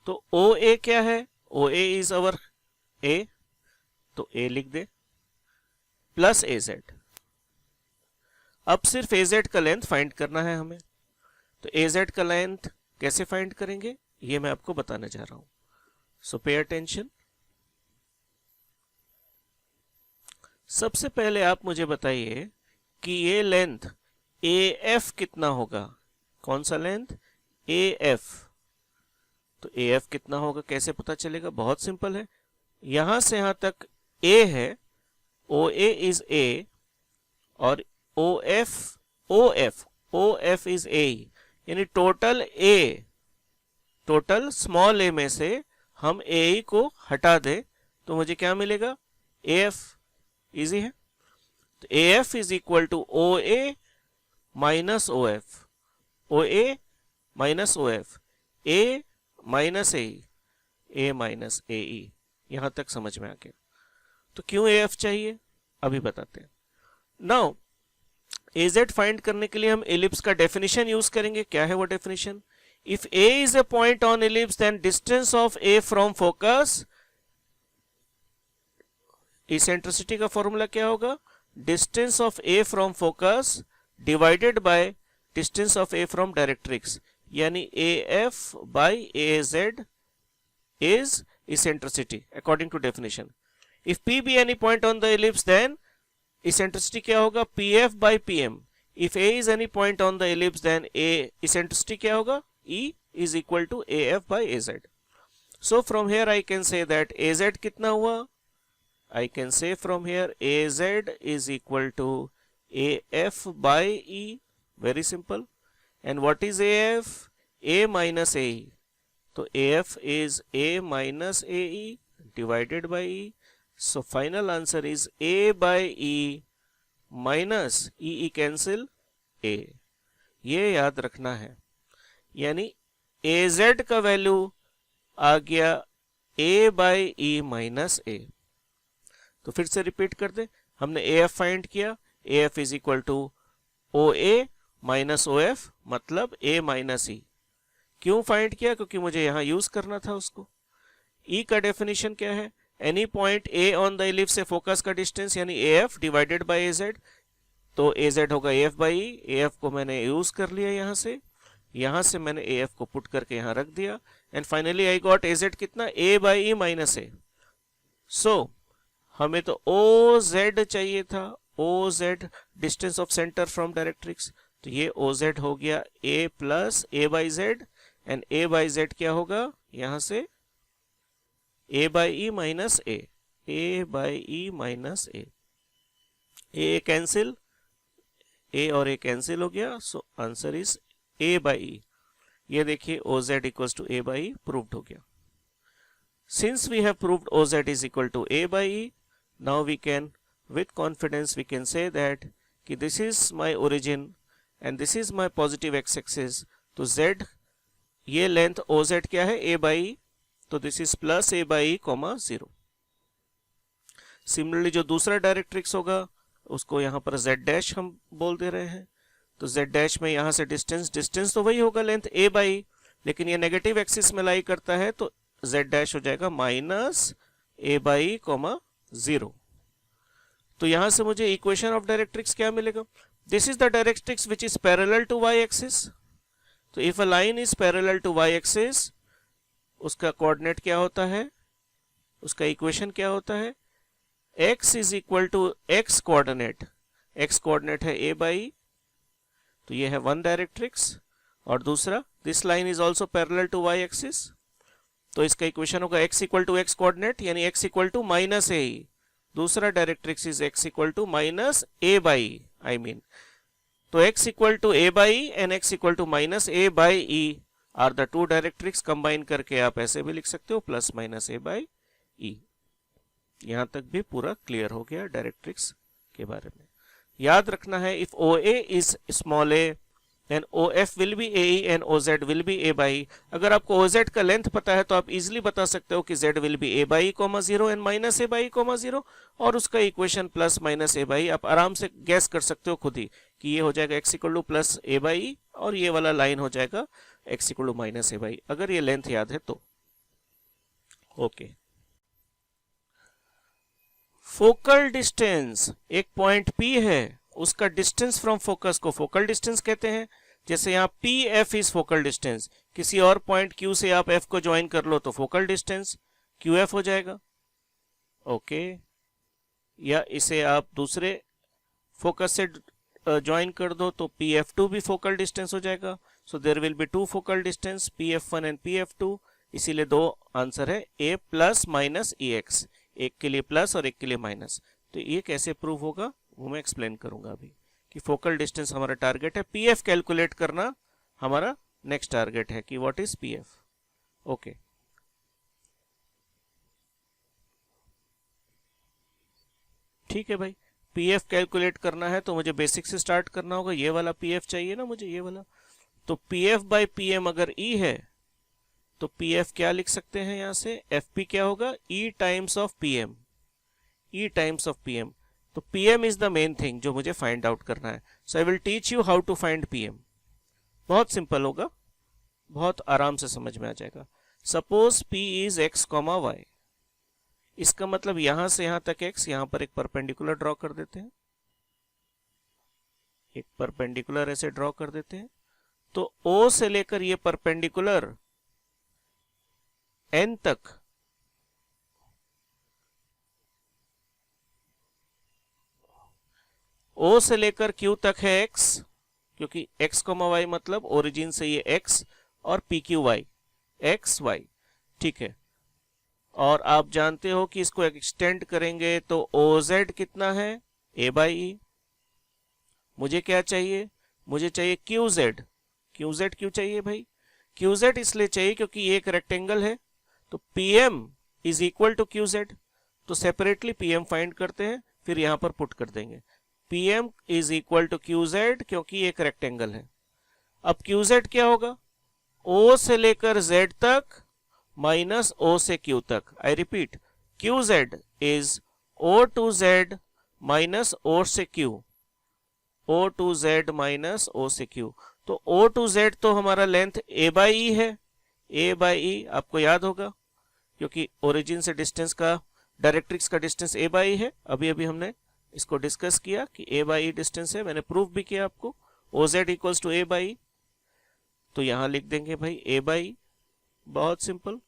तो OA क्या है, OA इज अवर A, तो A लिख दे, प्लस AZ। अब सिर्फ AZ का लेंथ फाइंड करना है हमें, तो AZ का लेंथ कैसे फाइंड करेंगे ये मैं आपको बताने जा रहा हूं। सो पे अटेंशन। सबसे पहले आप मुझे बताइए कि ये लेंथ AF कितना होगा, कौन सा लेंथ, AF। तो AF कितना होगा कैसे पता चलेगा, बहुत सिंपल है, यहां से यहां तक A है, OA इज A, और OF इज A, यानी टोटल स्मॉल a में से हम AE को हटा दें तो मुझे क्या मिलेगा, AF। इजी है, तो AF is equal to OA minus OF, OA minus OF, A minus AE, A minus AE। यहां तक समझ में आ गया। तो क्यों AF चाहिए अभी बताते हैं। नाउ AZ फाइंड करने के लिए हम एलिप्स का डेफिनेशन यूज करेंगे। क्या है वो definition, if A is a point on ellipse then distance of A from focus, eccentricity का फॉर्मूला क्या होगा, distance of A from focus divided by distance of A from directrix, यानी AF by AZ is eccentricity according to definition. If P be any point on the ellipse then eccentricity क्या होगा, PF by PM, if A is any point on the ellipse then A eccentricity क्या होगा, E is equal to AF by AZ. So from here I can say that AZ कितना हुआ, I can say from here AZ is equal to AF by E. Very simple. And what is AF? A minus AE. So AF is A minus AE divided by E. So final answer is A by E minus EE cancel A. ये याद रखना है, यानी AZ का value आ गया A by E minus A। तो फिर से रिपीट कर दे, हमने AF फाइंड किया, AF is equal to OA minus OF मतलब A माइनस E। क्यों फाइंड किया, क्योंकि मुझे यहां यूज करना था उसको। E का डेफिनेशन क्या है, any point A on the ellipse से फोकस का डिस्टेंस यानी AF डिवाइडेड बाय AZ। तो AZ होगा AF बाई E, AF को मैंने यूज कर लिया यहां से मैंने AF को पुट करके यहां रख दिया, and finally I got AZ कितना, A by E minus A। सो हमें तो OZ चाहिए था, OZ distance of centre from directrix, तो ये OZ हो गया A plus A by Z, and A by Z क्या होगा यहां से A by E minus A, A by E minus A, A cancel, A और A कैंसिल हो गया, so answer is A by E। ये देखिए OZ equals to A by E proved हो गया। Since we have proved OZ is equal to A by E, now we can with confidence we can say that कि this is my origin and this is my positive x-axis, तो Z ये length OZ क्या है A by E, तो this is plus A by E, 0। Similarly जो दूसरा directrix होगा उसको यहाँ पर Z डैश हम बोल दे रहे हैं, तो Z डैश में यहाँ से डिस्टेंस तो वही होगा लेंथ A by E, लेकिन ये नेगेटिव एक्सिस में लाई करता है, तो Z डैश हो जाएगा माइनस A by E, 0। तो यहां से मुझे इक्वेशन ऑफ डायरेक्ट्रिक्स क्या मिलेगा, this is the directrix which is parallel to y axis. तो if a line is parallel to y axis, उसका कोऑर्डिनेट क्या होता है, उसका इक्वेशन क्या होता है, x is equal to x coordinate, x coordinate है A by E, तो ये है वन डायरेक्ट्रिक्स, और दूसरा this line is also parallel to y axis, तो इसका इक्वेशन होगा x equal to x coordinate यानी x equal to minus A, दूसरा directrix is x equal to minus A by I mean, तो x equal to A by and x equal to minus A by E are the two directrix, combine करके आप ऐसे भी लिख सकते हो plus minus A by E. यहां तक भी पूरा क्लियर हो गया डायरेक्ट्रिक्स के बारे में। याद रखना है if OA is small a then OF will be AE and OZ will be A by E। अगर आपको OZ का लेंथ पता है तो आप इजीली बता सकते हो कि Z will be A by E, 0 and minus A by E, 0, और उसका equation plus minus A by E आप आराम से गैस कर सकते हो खुद ही कि ये हो जाएगा x equal to plus A by E और ये वाला लाइन हो जाएगा x equal to minus A by E, अगर ये लेंथ याद है तो। ओके, फोकल डिस्टेंस एक पॉइंट P है, उसका डिस्टेंस फ्रॉम फोकस को फोकल डिस्टेंस कहते हैं। जैसे यहाँ PF इज फोकल डिस्टेंस, किसी और पॉइंट Q से आप F को ज्वाइन कर लो तो फोकल डिस्टेंस QF हो जाएगा। ओके, या इसे आप दूसरे फोकस से ज्वाइन कर दो तो PF2 भी फोकल डिस्टेंस हो जाएगा। So there will be two focal distance PF1 and PF2, इसीलिए दो आंसर है A प्लस माइनस EX, एक के लिए प्लस और एक के लिए माइनस। तो ये कैसे प्रूव होगा वो मैं एक्सप्लेन करूंगा अभी, कि फोकल डिस्टेंस हमारा टारगेट है, PF कैलकुलेट करना हमारा नेक्स्ट टारगेट है कि व्हाट इज PF। ओके, ठीक है भाई, PF कैलकुलेट करना है तो मुझे बेसिक से स्टार्ट करना होगा। ये वाला PF चाहिए ना मुझे, ये वाला, तो PF बाई PM अगर E है तो PF क्या लिख सकते हैं यहां से, FP क्या होगा, E times of PM, E times of PM। तो PM is the main thing जो मुझे फाइंड आउट करना है। So I will teach you how to find PM। बहुत सिंपल होगा, बहुत आराम से समझ में आ जाएगा। Suppose P is x, y, इसका मतलब यहां से यहां तक x, यहां पर एक परपेंडिकुलर ड्रॉ कर देते हैं, एक परपेंडिकुलर ऐसे ड्रॉ कर देते हैं। तो O से लेकर ये परपेंडिकुलर N तक O से लेकर Q तक है x, क्योंकि x, y मतलब ओरिजिन से ये x और PQY x y, ठीक है। और आप जानते हो कि इसको एक्सटेंड करेंगे तो OZ कितना है, A/E। मुझे क्या चाहिए, मुझे चाहिए QZ। QZ क्यों चाहिए भाई, QZ इसलिए चाहिए क्योंकि ये एक रेक्टेंगल है, तो PM is equal to QZ। तो सेपरेटली PM फाइंड करते हैं, फिर यहां पर पुट कर देंगे PM is equal to QZ, क्योंकि ये एक रेक्टेंगल है। अब QZ क्या होगा, O से लेकर Z तक माइनस O से Q तक। I repeat, QZ is O to Z minus O से Q, O to Z minus O से Q। तो O to Z तो हमारा लेंथ A/E है, A/E आपको याद होगा, क्योंकि ओरिजिन से डिस्टेंस का, डायरेक्ट्रिक्स का डिस्टेंस A/E है। अभी अभी हमने इसको डिस्कस किया कि A/E डिस्टेंस है, मैंने प्रूफ भी किया आपको। OZ इक्वल्स टू A/E, तो यहां लिख देंगे भाई A/E, बहुत सिंपल।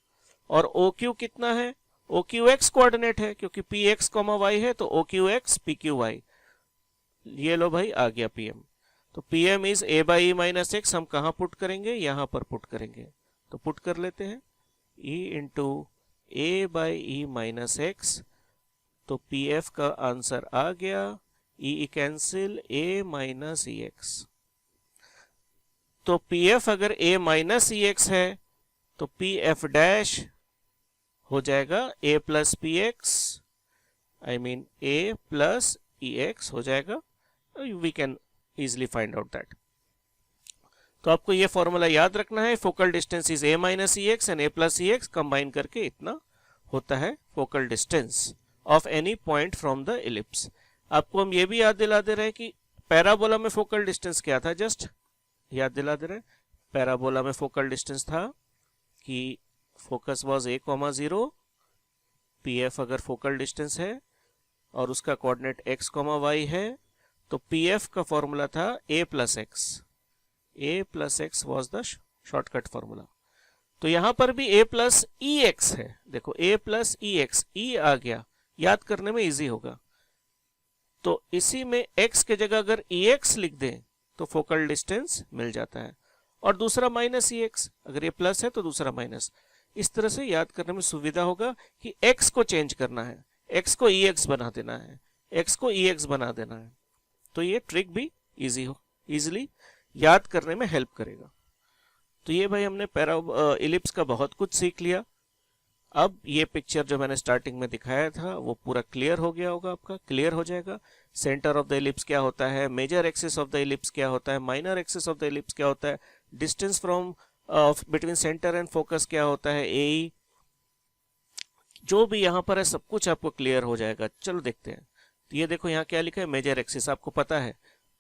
और OQ कितना है, OQ x कोऑर्डिनेट है, क्योंकि PX, y है, तो OQX PQY। ये लो भाई, आ गया PM। तो PM is A/E minus x, हम कहां पुट करेंगे, यहां पर पुट करेंगे। तो पुट कर लेते हैं E into A/E minus x, तो PF का आंसर आ गया, E cancel, A minus EX। तो PF अगर A माइनस EX है तो PF डैश हो जाएगा A plus PX, I mean A plus EX हो जाएगा। We can easily find out that. तो आपको ये फॉर्मूला याद रखना है, focal distance is A minus EX and A plus EX, combine करके इतना होता है focal distance of any point from the ellipse. आपको हम ये भी याद दिला दे रहे हैं कि पैराबोला में फोकल डिस्टेंस क्या था, जस्ट याद दिला दे रहे हैं। पैराबोला में फोकल डिस्टेंस था कि फोकस वाज A,0, PF अगर फोकल डिस्टेंस है और उसका कोऑर्डिनेट x, y है, तो PF का फॉर्मूला था A plus x। A plus x was the shortcut formula. तो यहां पर भी A प्लस EX है, देखो A प्लस EX, E आ गया, याद करने में इजी होगा। तो इसी में x के जगह अगर EX लिख दें तो फोकल डिस्टेंस मिल जाता है, और दूसरा माइनस EX, अगर ये प्लस है तो दूसरा माइनस। इस तरह से याद करने में सुविधा होगा कि x को चेंज करना है, x को EX बना देना है, x को EX बना देना है। तो ये ट्रिक भी इजीली याद करने में हेल्प करेगा। तो ये भाई हमने इलिप्स का बहुत कुछ सीख लिया। अब ये पिक्चर जो मैंने स्टार्टिंग में दिखाया था वो पूरा क्लियर हो गया होगा, आपका क्लियर हो जाएगा। सेंटर ऑफ द इलिप्स क्या होता है, major axis of the ellipse क्या होता है, minor axis of the ellipse क्या होता है, distance from between centre and focus क्या होता है, AE, जो भी यहाँ पर है सब कुछ आपको क्लियर हो जाएगा। चलो देखते हैं। तो ये देखो यहाँ क्या लिखा है, मेजर एक्सिस, आपको पता है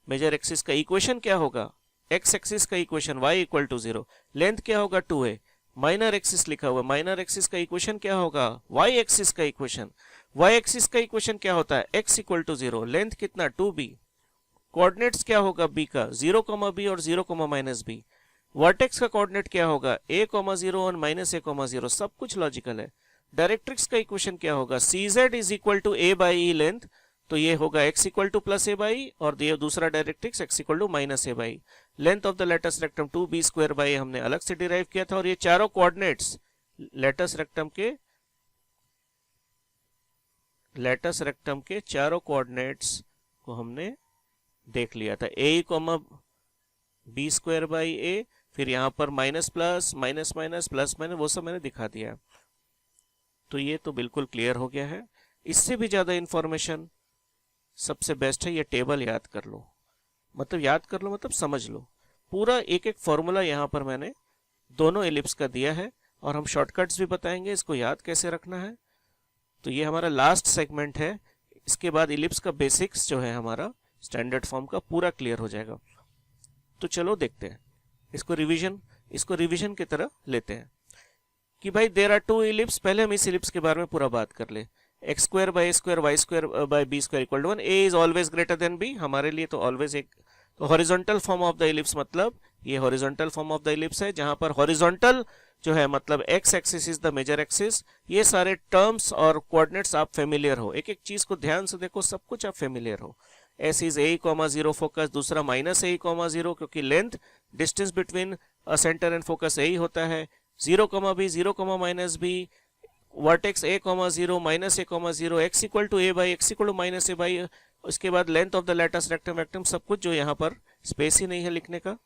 मेजर एक्सिस का इक्वेशन क्या होगा, एक्स एक्सिस का equation y equal to 0, length क्या होगा 2a। माइनर एक्सिस लिखा हुआ है, माइनर एक्सिस का इक्वेशन क्या होगा, y एक्सिस का इक्वेशन। y एक्सिस का इक्वेशन क्या होता है, x इक्वल टू 0, लेंथ कितना 2b। कोऑर्डिनेट्स क्या होगा b का, 0, b और 0, माइनस b। वर्टेक्स का कोऑर्डिनेट क्या होगा, a,0 और माइनस a,0, सब कुछ लॉजिकल है। डायरेक्ट्रिक्स का इक्वेशन क्या होगा, cz is equal to a/e length, तो ये होगा x equal to plus a/e, और ये दूसरा directrix x equal to minus a/e। Length of the latus rectum 2b² हमने अलग से डिराइव किया था, और ये चारों कोऑर्डिनेट्स लेटस रेक्टम के चारों कोऑर्डिनेट्स को हमने देख लिया था, a, b²/a, फिर यहां पर minus plus, minus minus, plus minus, वो सब मैंने दिखा दिया है। तो ये तो बिल्कुल क्लियर हो गया है। इससे भी ज्यादा इंफॉर्मेशन सबसे बेस्ट है ये टेबल याद कर लो, मतलब समझ लो। पूरा एक एक फॉर्मूला यहाँ पर मैंने दोनों एलिप्स का दिया है, और हम शॉर्टकट्स भी बताएंगे इसको याद कैसे रखना है। तो ये हमारा लास्ट सेगमेंट है, इसके बाद एलिप्स का बेसिक्स जो है हमारा स्टैंडर्ड फॉर्म का पूरा क्लियर हो जाएगा। तो चलो देखते हैं इसको रिवीजन की तरह लेते हैं कि भाई देयर आर 2 इलिप्स। पहले हम इस इलिप्स के बारे में पूरा बात कर ले। x² by a² y² by b² equal to 1, a is always greater than b, हमारे लिए तो ऑलवेज एक। तो horizontal form of the ellipse, मतलब ये horizontal form of the ellipse है, जहां पर हॉरिजॉन्टल जो है मतलब x axis is the major axis. ये सारे टर्म्स और कोऑर्डिनेट्स आप फेमिलियर हो, एक एक चीज को ध्यान से देखो, सब कुछ आप फेमिलियर हो। S is A comma zero focus, दूसरा माइनस ए कॉमा जीरो, क्योंकि length distance between centre and focus यही होता है। 0 comma B, 0 comma minus B, vertex A comma zero, minus A comma zero, X equal to A by, X equal to minus A by. उसके बाद length of the latus rectum rectum, सब कुछ जो यहाँ पर स्पेस ही नहीं है लिखने का,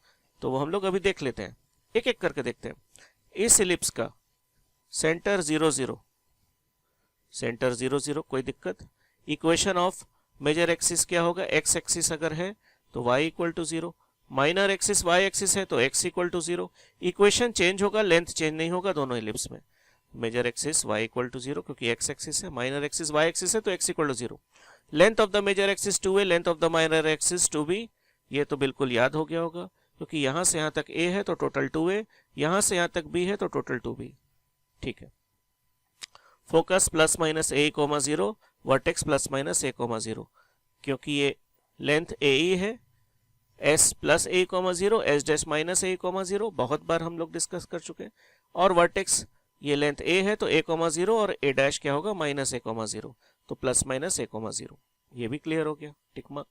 तो वो हम लोग अभी देख लेते हैं, एक एक करके देखते हैं। इस इलिप्स का सेंटर 0 0, सेंटर 0 0, कोई दिक्कत। इक्वेशन ऑफ मेजर एक्सिस क्या होगा, एक्स एक्सिस अगर है तो y equal to 0, minor axis y axis है तो x equal to 0। Equation change होगा, लेंथ चेंज नहीं होगा दोनों इलिप्स में। Major axis y equal to 0 क्योंकि x एक्सिस है, माइनर एक्सिस y एक्सिस है तो x equal to 0। Length of the major axis 2a, length of the minor axis 2b। ये तो बिल्कुल याद हो गया होगा, क्योंकि यहां से यहां तक a है तो टोटल 2a, यहां से यहां तक b है तो टोटल 2b। ठीक है। Focus plus minus a comma 0, vertex plus minus a comma 0, क्योंकि ये लेंथ ae है। s plus a comma 0, s dash minus a comma 0, बहुत बार हम लोग डिस्कस कर चुके हैं। और वर्टेक्स ये लेंथ a है तो a कॉमा 0, और a डैश क्या होगा, माइनस a कॉमा 0, तो प्लस माइनस a कॉमा 0। ये भी क्लियर हो गया, tick mark.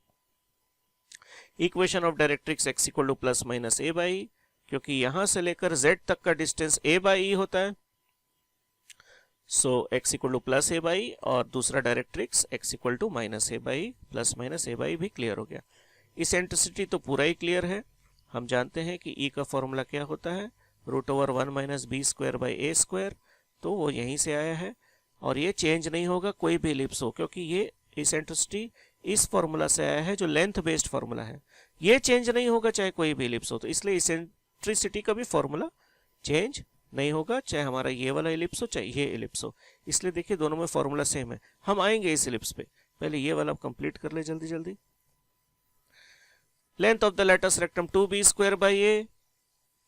Equation of directrix x equal to plus minus a by, क्योंकि यहां से लेकर z तक का डिस्टेंस a बाई e होता है, so x equal to plus a by, और दूसरा directrix x equal to minus a by, plus minus a by भी क्लियर हो गया। इसेंट्रिसिटी तो पूरा ही क्लियर है, हम जानते हैं कि E का फॉर्मूला क्या होता है, root over 1 minus B square by A square, तो वो यहीं से आया है। और ये चेंज नहीं होगा कोई भी इलिप्स हो, क्योंकि ये इसेंट्रिसिटी इस फॉर्मूला से आया है जो लेंथ बेस्ड फॉर्मूला है, ये चेंज नहीं होगा चाहे कोई भी इलिप्स हो। तो इसलिए इसेंट्रिसिटी का भी फॉर्मूला चेंज नहीं होगा, चाहे हमारा ये वाला इलिप्स हो चाहे ये इलिप्स हो। इसलिए देखिए दोनों में फॉर्मूला सेम है। हम आएंगे इस इलिप्स पे, पहले ये वाला कंप्लीट कर ले जल्दी जल्दी। Length of the latus rectum 2b square by a।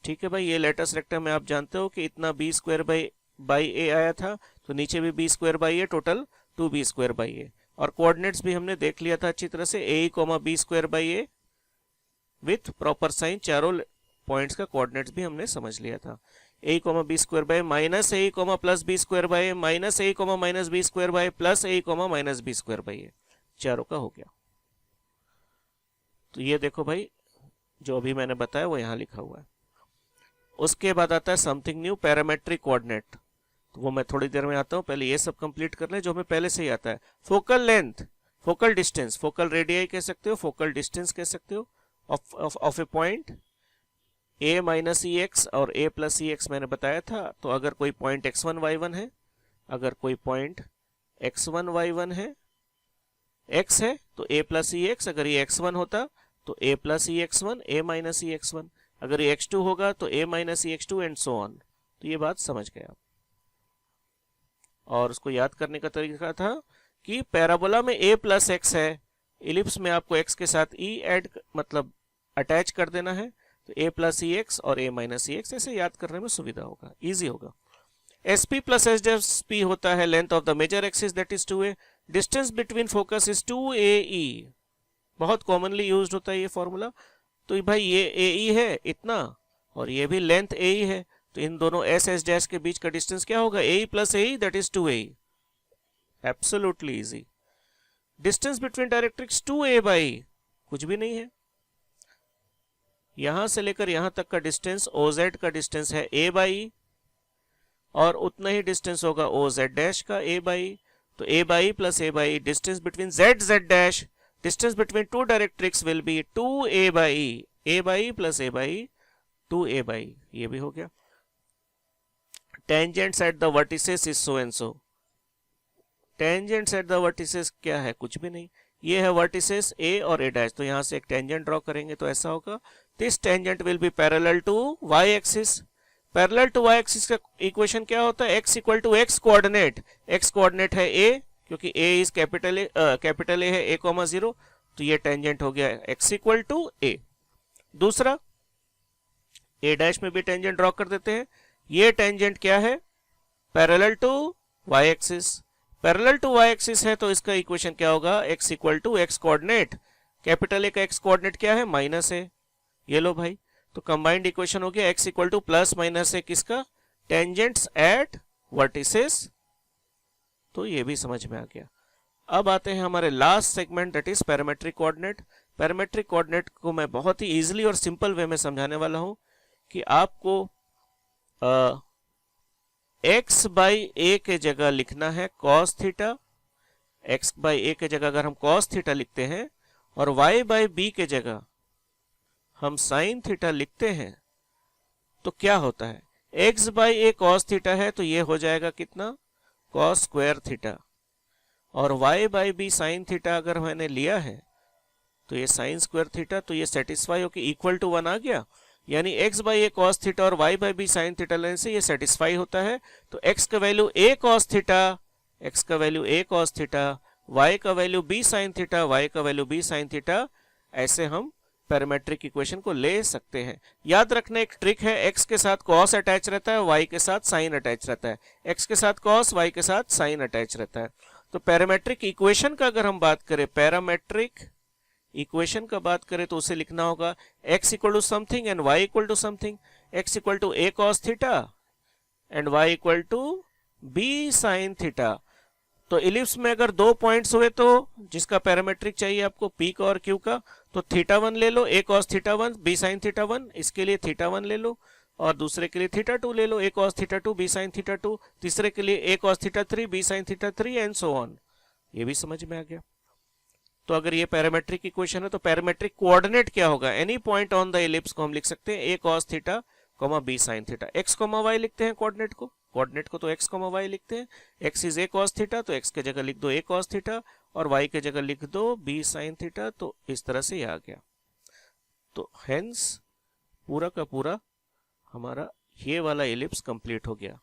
ठीक है भाई, ये लैटिस रेक्टम में आप जानते हो कि इतना b स्क्वायर बाई a आया था, तो नीचे भी b square by a, total 2b square by a। और कोऑर्डिनेट्स भी हमने देख लिया था अच्छी तरह से, a comma b square by a with proper sign, चारों पॉइंट्स का कोऑर्डिनेट्स भी हमने समझ लिया था। a comma b square by minus a comma plus b square by a, minus a comma minus b square by plus a comma minus b square by a, चारों का हो गया। तो ये देखो भाई, जो अभी मैंने बताया वो यहाँ लिखा हुआ है। उसके बाद आता है समथिंग न्यू, पैरामेट्रिक कोऑर्डिनेट, तो वो मैं थोड़ी देर में आता हूँ, पहले ये सब कंप्लीट कर ले जो हमें पहले से ही आता है। Focal length, focal distance, focal radii कह सकते हो, फोकल डिस्टेंस कह सकते हो, of A point a minus E x और a प्लस ई एक्स मैंने बताया था। तो अगर कोई पॉइंट x1 y1 है, अगर कोई पॉइंट x1 y1 है, x है तो a प्लस ई एक्स, अगर ये x1 होता तो a plus E x1, a minus E x1, अगर ये x2 होगा तो a minus E x2 and so on. तो ये बात समझ गए आप। और उसको याद करने का तरीका था कि पैराबोला में a प्लस एक्स है, इलिप्स में आपको x के साथ e ऐड मतलब अटैच कर देना है, तो a प्लस ई एक्स और a माइनस ई एक्स, ऐसे याद करने में सुविधा होगा, इजी होगा। sp प्लस sp होता है length of the major axis that is 2a, distance between focus is 2ae, बहुत कॉमनली यूज्ड होता है ये फॉर्मूला। तो भाई ये ae है इतना, और ये भी लेंथ ae है, तो इन दोनों s डैश के बीच का डिस्टेंस क्या होगा, ae plus ae that is 2ae, absolutely easy. Distance between directrix 2a by कुछ भी नहीं है, यहां से लेकर यहां तक का डिस्टेंस OZ का डिस्टेंस है a बाई, और उतना ही डिस्टेंस होगा OZ डैश का a बाई, तो a by plus a by, distance between Z dash, distance between two directrix will be 2a by, a by plus a by 2a by, ये भी हो गया। Tangents at the vertices is so and so, tangents at the vertices क्या है, कुछ भी नहीं, ये है वर्टिसेस a और a डैश, तो यहां से एक टेंजेंट ड्रॉ करेंगे तो ऐसा होगा, this tangent will be parallel to y axis. Parallel to y axis का इक्वेशन क्या होता है, x equal to x coordinate, x coordinate है a, क्योंकि a इज कैपिटल A है a कॉमा 0, तो ये टेंजेंट हो गया x इक्वल टू a। दूसरा a डैश में भी टेंजेंट ड्रॉ कर देते हैं, ये टेंजेंट क्या है, parallel to y axis, parallel to y axis है, तो इसका इक्वेशन क्या होगा, x equal to x coordinate, capital A का x कोऑर्डिनेट क्या है, माइनस a, ये लो भाई, तो कंबाइंड इक्वेशन हो गया x equal to plus minus a किसका, टेंजेंट्स एट वर्टिसेस, तो ये भी समझ में आ गया। अब आते हैं हमारे last segment, that is parametric coordinate. Parametric coordinate को मैं बहुत ही इजीली और सिंपल वे में समझाने वाला हूं कि आपको x बाई ए के जगह लिखना है cos थीटा। x बाई ए के जगह अगर हम cos थीटा लिखते हैं और y बाई बी के जगह हम sin थीटा लिखते हैं तो क्या होता है, x by A cos theta है तो ये हो जाएगा कितना, cos स्क्वायर थीटा, और y by B sin theta अगर मैंने लिया है तो ये sin स्क्वायर थीटा, तो ये सेटिस्फाई होकर इक्वल टू 1 आ गया। यानी x by A cos theta और y by B sin theta लेने से ये सेटिस्फाई होता है। तो x का value a cos theta, x का value a cos theta, y का value b sin theta, y का वैल्यू b sin थीटा, ऐसे हम पैरामेट्रिक इक्वेशन को ले सकते हैं। याद रखना एक ट्रिक है, x के साथ cos अटैच रहता है, y के साथ sin अटैच रहता है, x के साथ cos, y के साथ sin अटैच रहता है। तो पैरामेट्रिक इक्वेशन का अगर हम बात करें, पैरामेट्रिक इक्वेशन का बात करें तो उसे लिखना होगा x equal to something and y equal to something, x equal to a cos theta and y equal to b sin theta. तो इलिप्स में अगर दो पॉइंट्स हुए तो जिसका पैरामेट्रिक चाहिए आपको p का और q का, तो थीटा 1 ले लो, a cos theta 1 b sin theta 1, इसके लिए थीटा 1 ले लो, और दूसरे के लिए थीटा 2 ले लो, a cos theta 2 b sin theta 2, तीसरे के लिए a cos theta 3 b sin theta 3 and so on. ये भी समझ में आ गया। तो अगर ये पैरामेट्रिक इक्वेशन है तो पैरामेट्रिक कोऑर्डिनेट क्या होगा, any point on the ellipse को हम लिख सकते हैं a cos theta b sin theta. x y लिखते हैं कोऑर्डिनेट को तो x y लिखते हैं, x is a cos theta तो x के जगह लिख दो a cos थीटा और y के जगह लिख दो b sin थीटा। तो इस तरह से ये आ गया। तो हेंस पूरा का पूरा हमारा ये वाला इलिप्स कंप्लीट हो गया।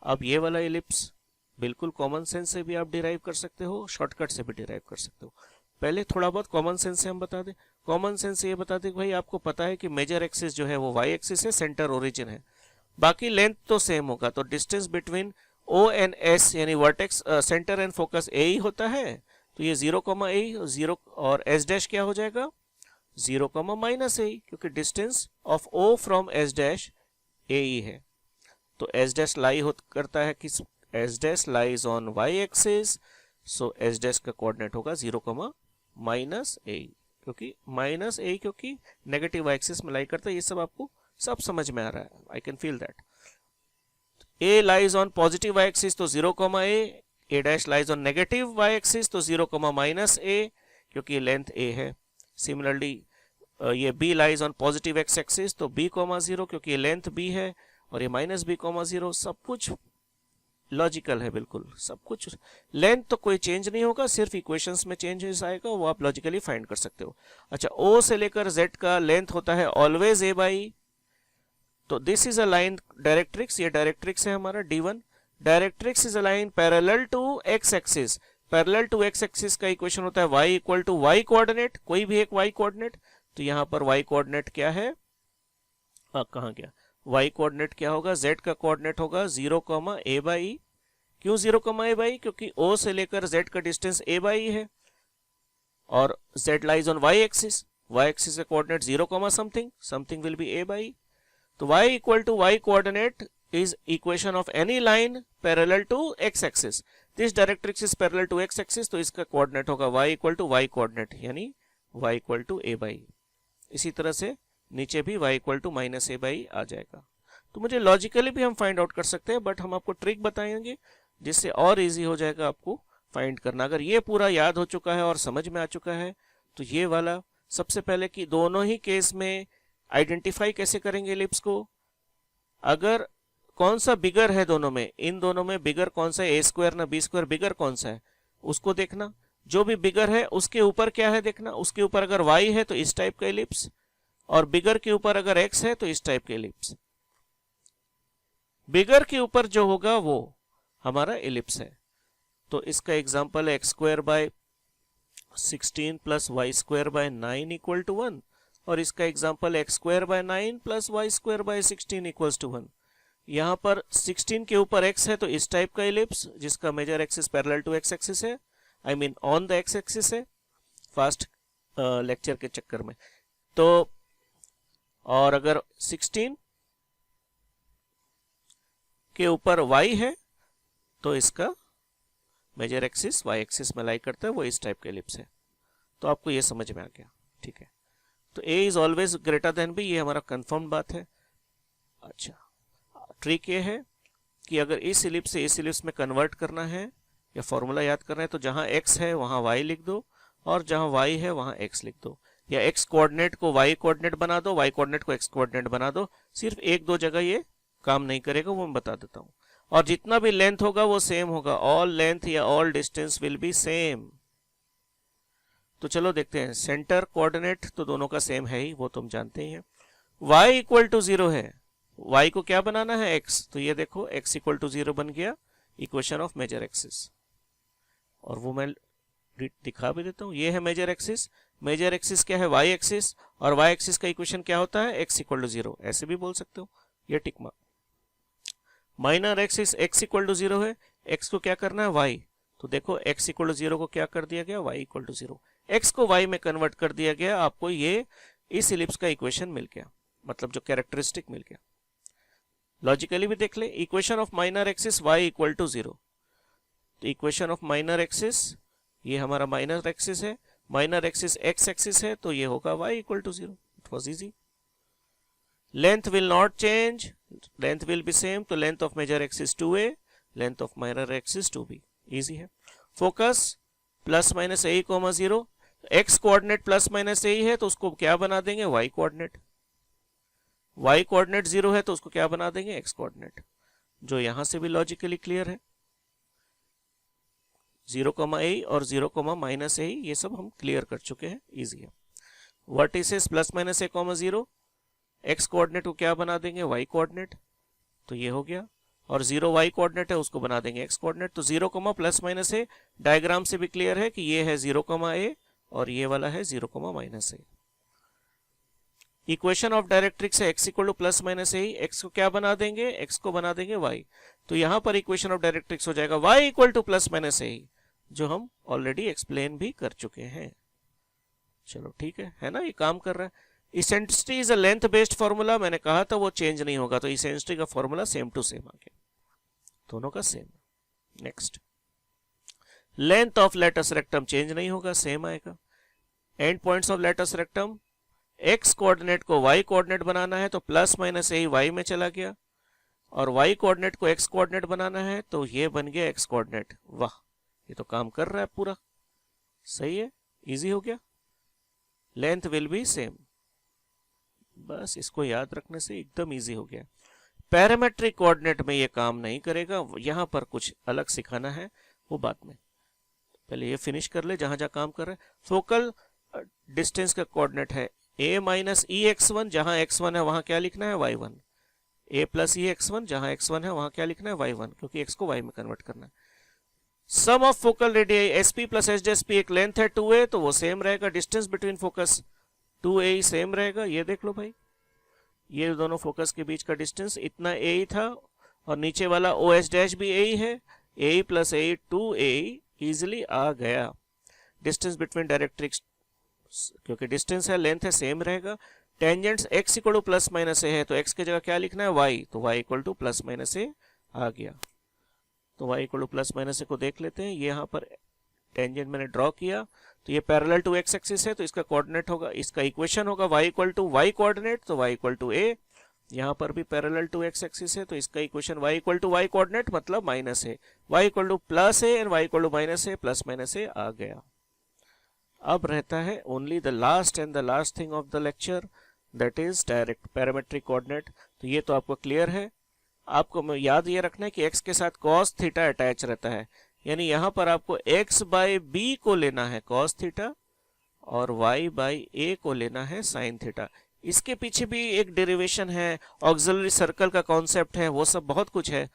अब ये वाला इलिप्स बिल्कुल कॉमन सेंस से भी आप डिराइव कर सकते हो, शॉर्टकट से भी डिराइव कर सकते हो। पहले थोड़ा बहुत कॉमन सेंस से हम बता दें। कॉमन सेंस से ये बता दें कि भाई आपको पता है कि मेजर एक्सिस जो है वो y एक्सिस है, सेंटर ओरिजिन है, बाकी लेंथ तो सेम होगा। तो distance between O and S यानी वर्टेक्स सेंटर एंड फोकस ए ही होता है। तो ये 0, a 0 और S डैश क्या हो जाएगा 0, -a, क्योंकि distance of O from S dash A ही है। तो S डैश लाई करता है किस, S dash lies on y axis, so S dash का कोऑर्डिनेट होगा 0, -a, क्योंकि नेगेटिव y एक्सिस में लाई करता है। ये सब आपको सब समझ में आ रहा है, I can feel that. a lies on positive y axis तो 0, a dash lies on negative y axis तो 0, -a, क्योंकि लेंथ a है। सिमिलरली ये b lies on positive x axis तो b, 0, क्योंकि ये लेंथ b है, और ये -b, 0। सब कुछ लॉजिकल है, बिल्कुल सब कुछ। लेंथ तो कोई चेंज नहीं होगा, सिर्फ इक्वेशंस में चेंज आएगा, वो आप लॉजिकली फाइंड कर सकते हो। अच्छा, O से लेकर Z का लेंथ होता है ऑलवेज a बाई, तो this is a line directrix, ये डायरेक्ट्रिक्स है हमारा D1। Directrix is a line parallel to x axis. Parallel to x axis का इक्वेशन होता है y equal to y coordinate, कोई भी एक y कोऑर्डिनेट। तो यहाँ पर y कोऑर्डिनेट क्या है, कहाँ गया, y कोऑर्डिनेट क्या होगा, z का कोऑर्डिनेट होगा 0, a बाई। क्यों 0, a बाई, क्योंकि O से लेकर z का डिस्टेंस a बाई है, और z lies on y axis, y axis का coordinate 0, something will be a by. तो y equal to y coordinate is equation of any line parallel to x axis. This directrix is parallel to x axis, तो इसका coordinate होगा y equal to y coordinate, यानी y equal to a by. इसी तरह से नीचे भी y equal to -a by आ जाएगा। तो मुझे लॉजिकली भी हम फाइंड आउट कर सकते हैं, बट हम आपको ट्रिक बताएंगे जिससे और इजी हो जाएगा आपको फाइंड करना। अगर ये पूरा याद हो चुका है और समझ में आ चुका है तो ये वाला सबसे पहले कि दोनों ही केस में आइडेंटिफाई कैसे करेंगे एलिप्स को। अगर कौन सा बिगर है दोनों में, इन दोनों में बिगर कौन सा है, ए स्क्वायर ना बी स्क्वायर, बिगर कौन सा है उसको देखना। जो भी बिगर है उसके ऊपर क्या है देखना, उसके ऊपर अगर y है तो इस टाइप का एलिप्स, और बिगर के ऊपर अगर x है तो इस टाइप का एलिप्स। बिगर के ऊपर जो होगा वो हमारा एलिप्स है। तो इसका एग्जांपल है x² / 16 + y² / 9 = 1, और इसका एग्जांपल x² / 9 + y² / 16 = 1। यहां पर 16 के ऊपर x है तो इस टाइप का एलिप्स जिसका major axis parallel to x axis है, I mean on the x axis है, फास्ट लेक्चर के चक्कर में। तो और अगर 16 के ऊपर y है तो इसका मेजर एक्सिस वाई एक्सिस में लाई करता है, वो इस टाइप के एलिप्स है। तो आपको ये समझ में आ गया, ठीक है। तो A is always greater than B, ये हमारा कंफर्म बात है। अच्छा, ट्रिक ये है कि अगर इस एलिप्स से इस एलिप्स में कन्वर्ट करना है या फॉर्मूला याद करना है तो जहां x है वहां y लिख दो, और जहां y है वहां x लिख दो, या x कोऑर्डिनेट को y कोऑर्डिनेट बना दो, y कोऑर्डिनेट को x कोऑर्डिनेट बना दो। सिर्फ एक दो जगह ये काम नहीं करेगा, वो मैं बता देता हूं। और जितना भी लेंथ होगा वो सेम होगा, ऑल लेंथ या all distance will be same. तो चलो देखते हैं, सेंटर कोऑर्डिनेट तो दोनों का सेम है ही, वो तुम जानते ही हैं। y इक्वल टू 0 है, y को क्या बनाना है x, तो ये देखो x इक्वल टू 0 बन गया इक्वेशन ऑफ मेजर एक्सिस। और वो मैं दिखा भी देता हूं, ये है मेजर एक्सिस। मेजर एक्सिस क्या है, y एक्सिस, और y एक्सिस का इक्वेशन क्या होता है, x इक्वल टू 0, ऐसे भी बोल सकते हो, ये tick mark. Minor axis x equal to 0 है, x को क्या करना है y, तो देखो x इक्वल टू 0 को क्या कर दिया गया, y इक्वल टू 0, x को y में कन्वर्ट कर दिया गया, आपको ये इस इलिप्स का इक्वेशन मिल गया, मतलब जो कैरेक्टरिस्टिक मिल गया। लॉजिकली भी देख ले, equation of minor axis y equal to 0, तो इक्वेशन ऑफ माइनर एक्सिस, ये हमारा माइनर एक्सिस है, माइनर एक्सिस x एक्सिस है, तो ये होगा y equal to 0। It was easy. Length will not change, length will be same, तो length of major axis 2a, length of minor axis 2b, easy है। Focus plus minus a, 0, x coordinate plus minus a है तो उसको क्या बना देंगे, y coordinate, y coordinate 0 है तो उसको क्या बना देंगे, x कोऑर्डिनेट, जो यहां से भी लॉजिकली क्लियर है। 0, a और 0, माइनस a, ये सब हम क्लियर कर चुके हैं, इजी है। Vertices plus minus a, 0, x coordinate को क्या बना देंगे, y कोऑर्डिनेट, तो ये हो गया। और 0 y कोऑर्डिनेट है, उसको बना देंगे x कोऑर्डिनेट, तो 0, प्लस माइनस a, डायग्राम से भी क्लियर है कि ये है 0, a और ये वाला है 0, minus a। Equation of directrix है x equal to plus minus a, x को क्या बना देंगे, x को बना देंगे y, तो यहां पर इक्वेशन ऑफ डायरेक्ट्रिक्स हो जाएगा y equal to plus minus a, जो हम ऑलरेडी एक्सप्लेन भी कर चुके हैं। चलो ठीक है ना, ये काम कर रहा है। Eccentricity is a length based formula, मैंने कहा था वो चेंज नहीं होगा, तो इसेंट्रिसिटी का फॉर्मूला सेम टू सेम आ गया, दोनों का same. Next, length of latus rectum change नहीं होगा, सेम आएगा। End points of latus rectum, x coordinate को y कोऑर्डिनेट बनाना है तो प्लस माइनस a y में चला गया, और y कोऑर्डिनेट को x कोऑर्डिनेट बनाना है तो ये बन गया x कोऑर्डिनेट। वाह, ये तो काम कर रहा है पूरा, सही है, इजी हो गया। लेंथ विल बी सेम, बस इसको याद रखने से एकदम इजी हो गया। पैरामेट्रिक कोऑर्डिनेट में ये काम नहीं करेगा, यहां पर कुछ अलग सिखाना है, वो बाद में, पहले ये फिनिश कर ले जहां जहां काम कर रहे हैं। फोकल डिस्टेंस का कोऑर्डिनेट है a माइनस ई x1, जहां x1 है वहां क्या लिखना है, y1, a plus E x1, जहां x1 है वहां क्या लिखना है, y1, क्योंकि x को y में कन्वर्ट करना है। Sum of focal radii sp plus sp, एक लेंथ है 2a, तो वो सेम रहेगा, डिस्टेंस बिटवीन फोकस 2a ही सेम रहेगा। ये देख लो भाई, ये दोनों फोकस के बीच का डिस्टेंस इतना a ही था, और नीचे वाला OS डैश भी a ही है, a plus a 2a easily आ गया। डिस्टेंस बिटवीन डायरेक्ट्रिक्स, क्योंकि डिस्टेंस है, लेंथ है, सेम रहेगा। Tangents x equal to plus minus a है, तो x की जगह क्या लिखना है, y, तो y equal to plus minus a आ गया। तो y equal to plus minus a को देख लेते हैं, ये यहाँ पर टेंजेंट मैंने ड्रॉ किया, तो ये पैरेलल टू x एक्सिस है, तो इसका कोऑर्डिनेट होगा, इसका इक्वेशन होगा y equal to y coordinate, तो y इक्वल टू a। यहाँ पर भी पैरेलल टू x एक्सिस है, तो इसका equation y equal to y coordinate मतलब minus a, y equal to plus a and y equal to minus a, plus minus a आ गया। अब रहता है only the last and the last thing of the lecture, that is direct parametric coordinate. तो ये तो आपको clear है, आपको याद ये रखना है कि x के साथ cos थीटा अटैच रहता है, यानी यहां पर आपको x बाई बी को लेना है cos थीटा और y बाई a को लेना है sin थीटा। इसके पीछे भी एक डेरिवेशन है, ऑक्सिलरी सर्कल का कॉन्सेप्ट है, वो सब बहुत कुछ है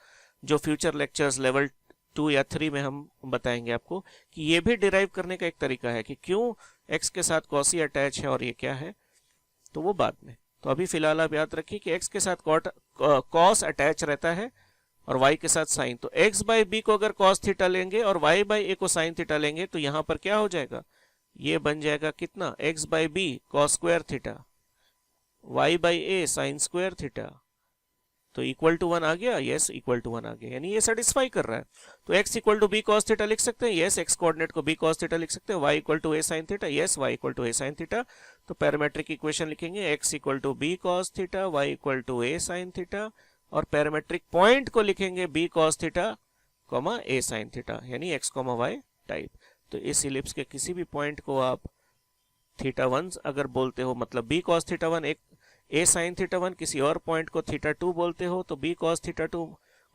जो फ्यूचर लेक्चर्स लेवल 2 या 3 में हम बताएंगे आपको, कि ये भी डिराइव करने का एक तरीका है कि क्यों x के साथ cos ही अटैच है और ये क्या है, तो वो बाद में। तो अभी फिलहाल आप याद रखिए कि x के साथ cos अटैच रहता है और y के साथ sin, तो x बाई बी को अगर cos थीटा लेंगे और y बाई a को sin थीटा लेंगे, तो यहां पर क्या हो जाएगा, ये बन जाएगा कितना, x by B cos square theta, y by a sin square theta. तो इक्वल टू 1 आ गया, यस इक्वल टू 1 आ गया, यानी ये सेटिस्फाई कर रहा है। तो x equal to B cos theta लिख सकते हैं, यस x कोऑर्डिनेट को बी कॉस थीटा लिख सकते हैं, y equal to A sine theta, yes y equal to A sine theta. तो पैरामेट्रिक इक्वेशन लिखेंगे x equal to B cos theta, y equal to A sine theta, और parametric point को लिखेंगे B cos theta comma A sine theta, यानी x comma y type. तो इस ellipse के किसी भी पॉइंट को आप थीटा 1 अगर बोलते हो, मतलब बी कॉस थीटा 1 एक ए साइन थीटा 1, किसी और पॉइंट को थीटा 2 बोलते हो तो B cos theta 2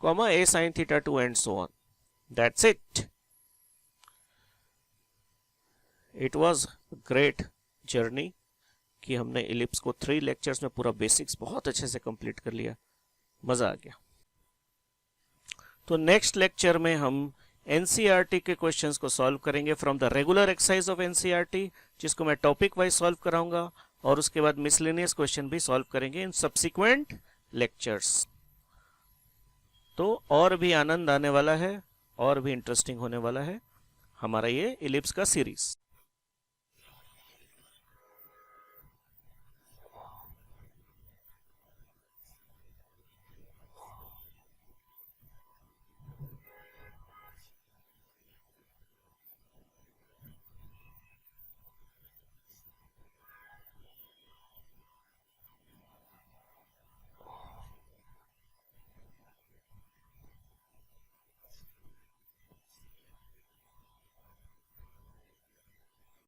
comma A sine theta 2 and so on. That's it. It was great journey कि हमने इलिप्स को 3 लेक्चर्स में पूरा बेसिक्स बहुत अच्छे से कंप्लीट कर लिया, मजा आ गया। तो नेक्स्ट लेक्चर में हम एनसीईआरटी के क्वेश्चंस को सॉल्व करेंगे from the regular exercise of NCERT, जिसको मैं टॉपिक वाइज सॉल्व कराऊंगा, और उसके बाद मिसलेनियस क्वेश्चन भी सॉल्व करेंगे इन सब्सिक्वेंट लेक्चर्स। तो और भी आनंद आने वाला है और भी इंटरेस्टिंग होने वाला है हमारा ये इलिप्स का सीरीज।